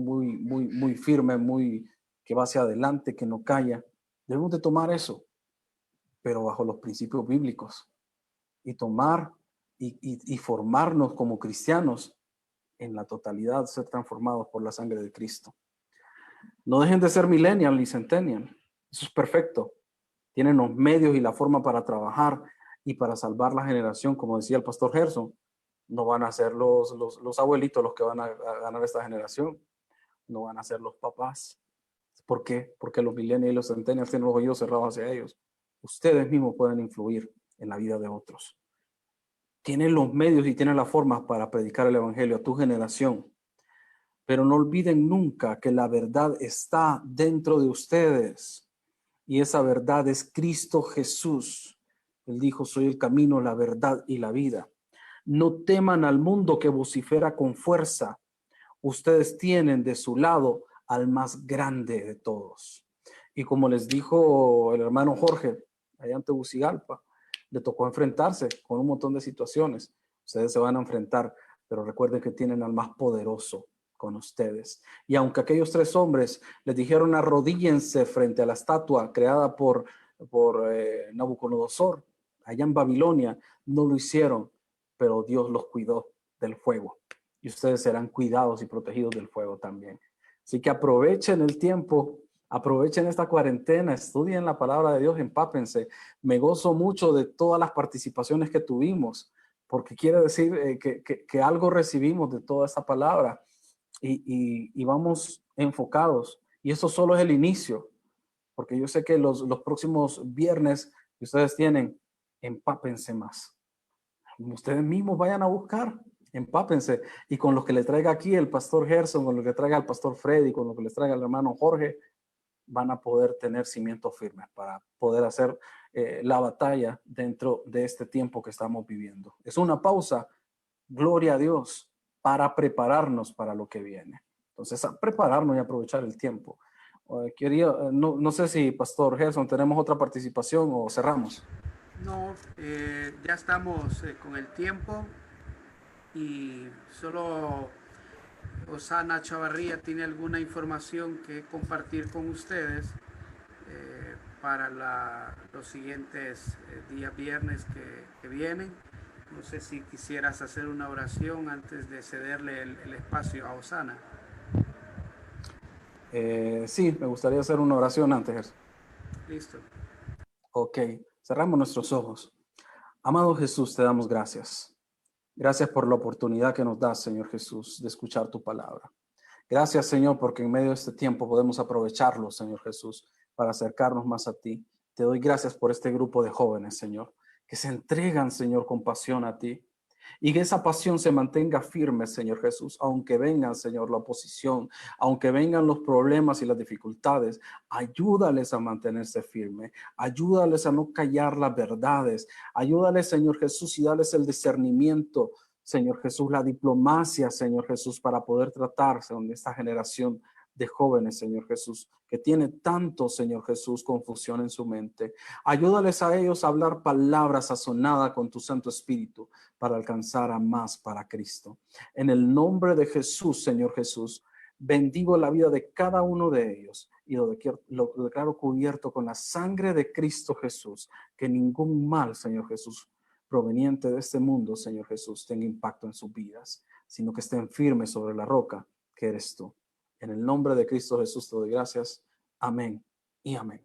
muy firme, que va hacia adelante, que no calla. Debemos de tomar eso, pero bajo los principios bíblicos, y tomar y formarnos como cristianos en la totalidad, ser transformados por la sangre de Cristo. No dejen de ser millennial ni centennial. Eso es perfecto. Tienen los medios y la forma para trabajar y para salvar la generación, como decía el pastor Gerson. No van a ser los abuelitos los que van a ganar esta generación. No van a ser los papás. ¿Por qué? Porque los millennials y los centennials tienen los oídos cerrados hacia ellos. Ustedes mismos pueden influir en la vida de otros. Tienen los medios y tienen las formas para predicar el evangelio a tu generación. Pero no olviden nunca que la verdad está dentro de ustedes. Y esa verdad es Cristo Jesús. Él dijo, soy el camino, la verdad y la vida. No teman al mundo que vocifera con fuerza. Ustedes tienen de su lado al más grande de todos. Y como les dijo el hermano Jorge, allá en Tegucigalpa, le tocó enfrentarse con un montón de situaciones. Ustedes se van a enfrentar, pero recuerden que tienen al más poderoso con ustedes. Y aunque aquellos 3 hombres les dijeron arrodíllense frente a la estatua creada por Nabucodonosor, allá en Babilonia, no lo hicieron, pero Dios los cuidó del fuego. Y ustedes serán cuidados y protegidos del fuego también. Así que aprovechen el tiempo, aprovechen esta cuarentena, estudien la palabra de Dios, empápense. Me gozo mucho de todas las participaciones que tuvimos, porque quiere decir que algo recibimos de toda esta palabra y vamos enfocados. Y eso solo es el inicio, porque yo sé que los próximos viernes que ustedes tienen, empápense más. Ustedes mismos vayan a buscar, empápense. Y con lo que le traiga aquí el pastor Gerson, con lo que traiga el pastor Freddy, con lo que les traiga el hermano Jorge, van a poder tener cimientos firmes para poder hacer la batalla dentro de este tiempo que estamos viviendo. Es una pausa, gloria a Dios, para prepararnos para lo que viene. Entonces, a prepararnos y aprovechar el tiempo. No sé si, pastor Gerson, tenemos otra participación o cerramos. No, ya estamos con el tiempo y solo Osana Chavarría tiene alguna información que compartir con ustedes para los siguientes días viernes que vienen. No sé si quisieras hacer una oración antes de cederle el espacio a Osana. Sí, me gustaría hacer una oración antes, Gerson. Listo. Ok, cerramos nuestros ojos. Amado Jesús, te damos gracias. Gracias por la oportunidad que nos das, Señor Jesús, de escuchar tu palabra. Gracias, Señor, porque en medio de este tiempo podemos aprovecharlo, Señor Jesús, para acercarnos más a ti. Te doy gracias por este grupo de jóvenes, Señor, que se entregan, Señor, con pasión a ti. Y que esa pasión se mantenga firme, Señor Jesús, aunque vengan, Señor, la oposición, aunque vengan los problemas y las dificultades, ayúdales a mantenerse firme, ayúdales a no callar las verdades, ayúdales, Señor Jesús, y dales el discernimiento, Señor Jesús, la diplomacia, Señor Jesús, para poder tratarse con esta generación de jóvenes, Señor Jesús, que tiene tanto, Señor Jesús, confusión en su mente. Ayúdales a ellos a hablar palabras sazonadas con tu Santo Espíritu para alcanzar a más para Cristo. En el nombre de Jesús, Señor Jesús, bendigo la vida de cada uno de ellos y lo declaro cubierto con la sangre de Cristo Jesús, que ningún mal, Señor Jesús, proveniente de este mundo, Señor Jesús, tenga impacto en sus vidas, sino que estén firmes sobre la roca que eres tú. En el nombre de Cristo Jesús te doy gracias. Amén y amén.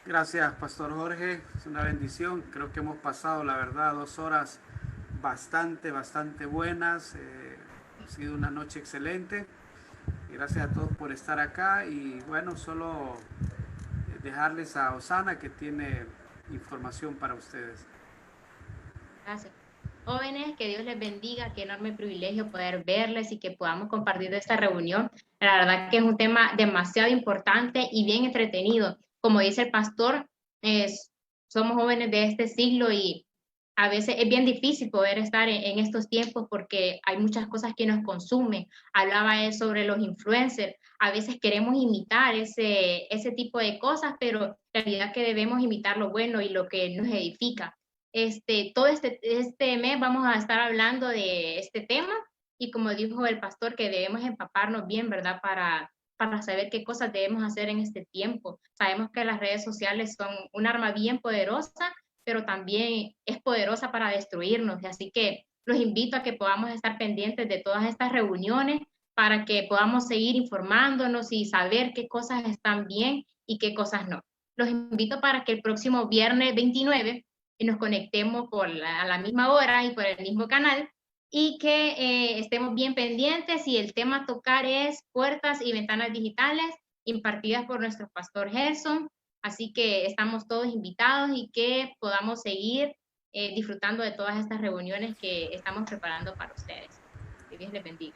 Gracias, Pastor Jorge. Es una bendición. Creo que hemos pasado, la verdad, 2 horas bastante buenas. Ha sido una noche excelente. Gracias a todos por estar acá. Y bueno, solo dejarles a Osana, que tiene información para ustedes. Gracias. Jóvenes, que Dios les bendiga, qué enorme privilegio poder verles y que podamos compartir esta reunión. La verdad que es un tema demasiado importante y bien entretenido. Como dice el pastor, somos jóvenes de este siglo y a veces es bien difícil poder estar en estos tiempos porque hay muchas cosas que nos consumen. Hablaba él sobre los influencers. A veces queremos imitar ese tipo de cosas, pero en realidad que debemos imitar lo bueno y lo que nos edifica. Todo este mes vamos a estar hablando de este tema y como dijo el pastor, que debemos empaparnos bien, ¿verdad? Para saber qué cosas debemos hacer en este tiempo. Sabemos que las redes sociales son un arma bien poderosa, pero también es poderosa para destruirnos. Así que los invito a que podamos estar pendientes de todas estas reuniones para que podamos seguir informándonos y saber qué cosas están bien y qué cosas no. Los invito para que el próximo viernes 29 nos conectemos a la misma hora y por el mismo canal y que estemos bien pendientes, y el tema a tocar es puertas y ventanas digitales impartidas por nuestro pastor Gerson. Así que estamos todos invitados y que podamos seguir disfrutando de todas estas reuniones que estamos preparando para ustedes. Que Dios les bendiga.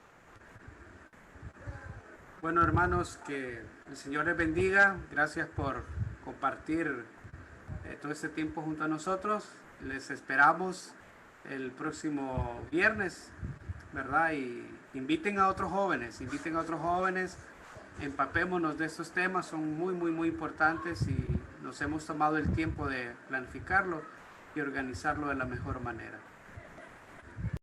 Bueno, hermanos, que el Señor les bendiga. Gracias por compartir todo este tiempo junto a nosotros. Les esperamos el próximo viernes, ¿verdad? Y inviten a otros jóvenes, empapémonos de estos temas, son muy importantes y nos hemos tomado el tiempo de planificarlo y organizarlo de la mejor manera.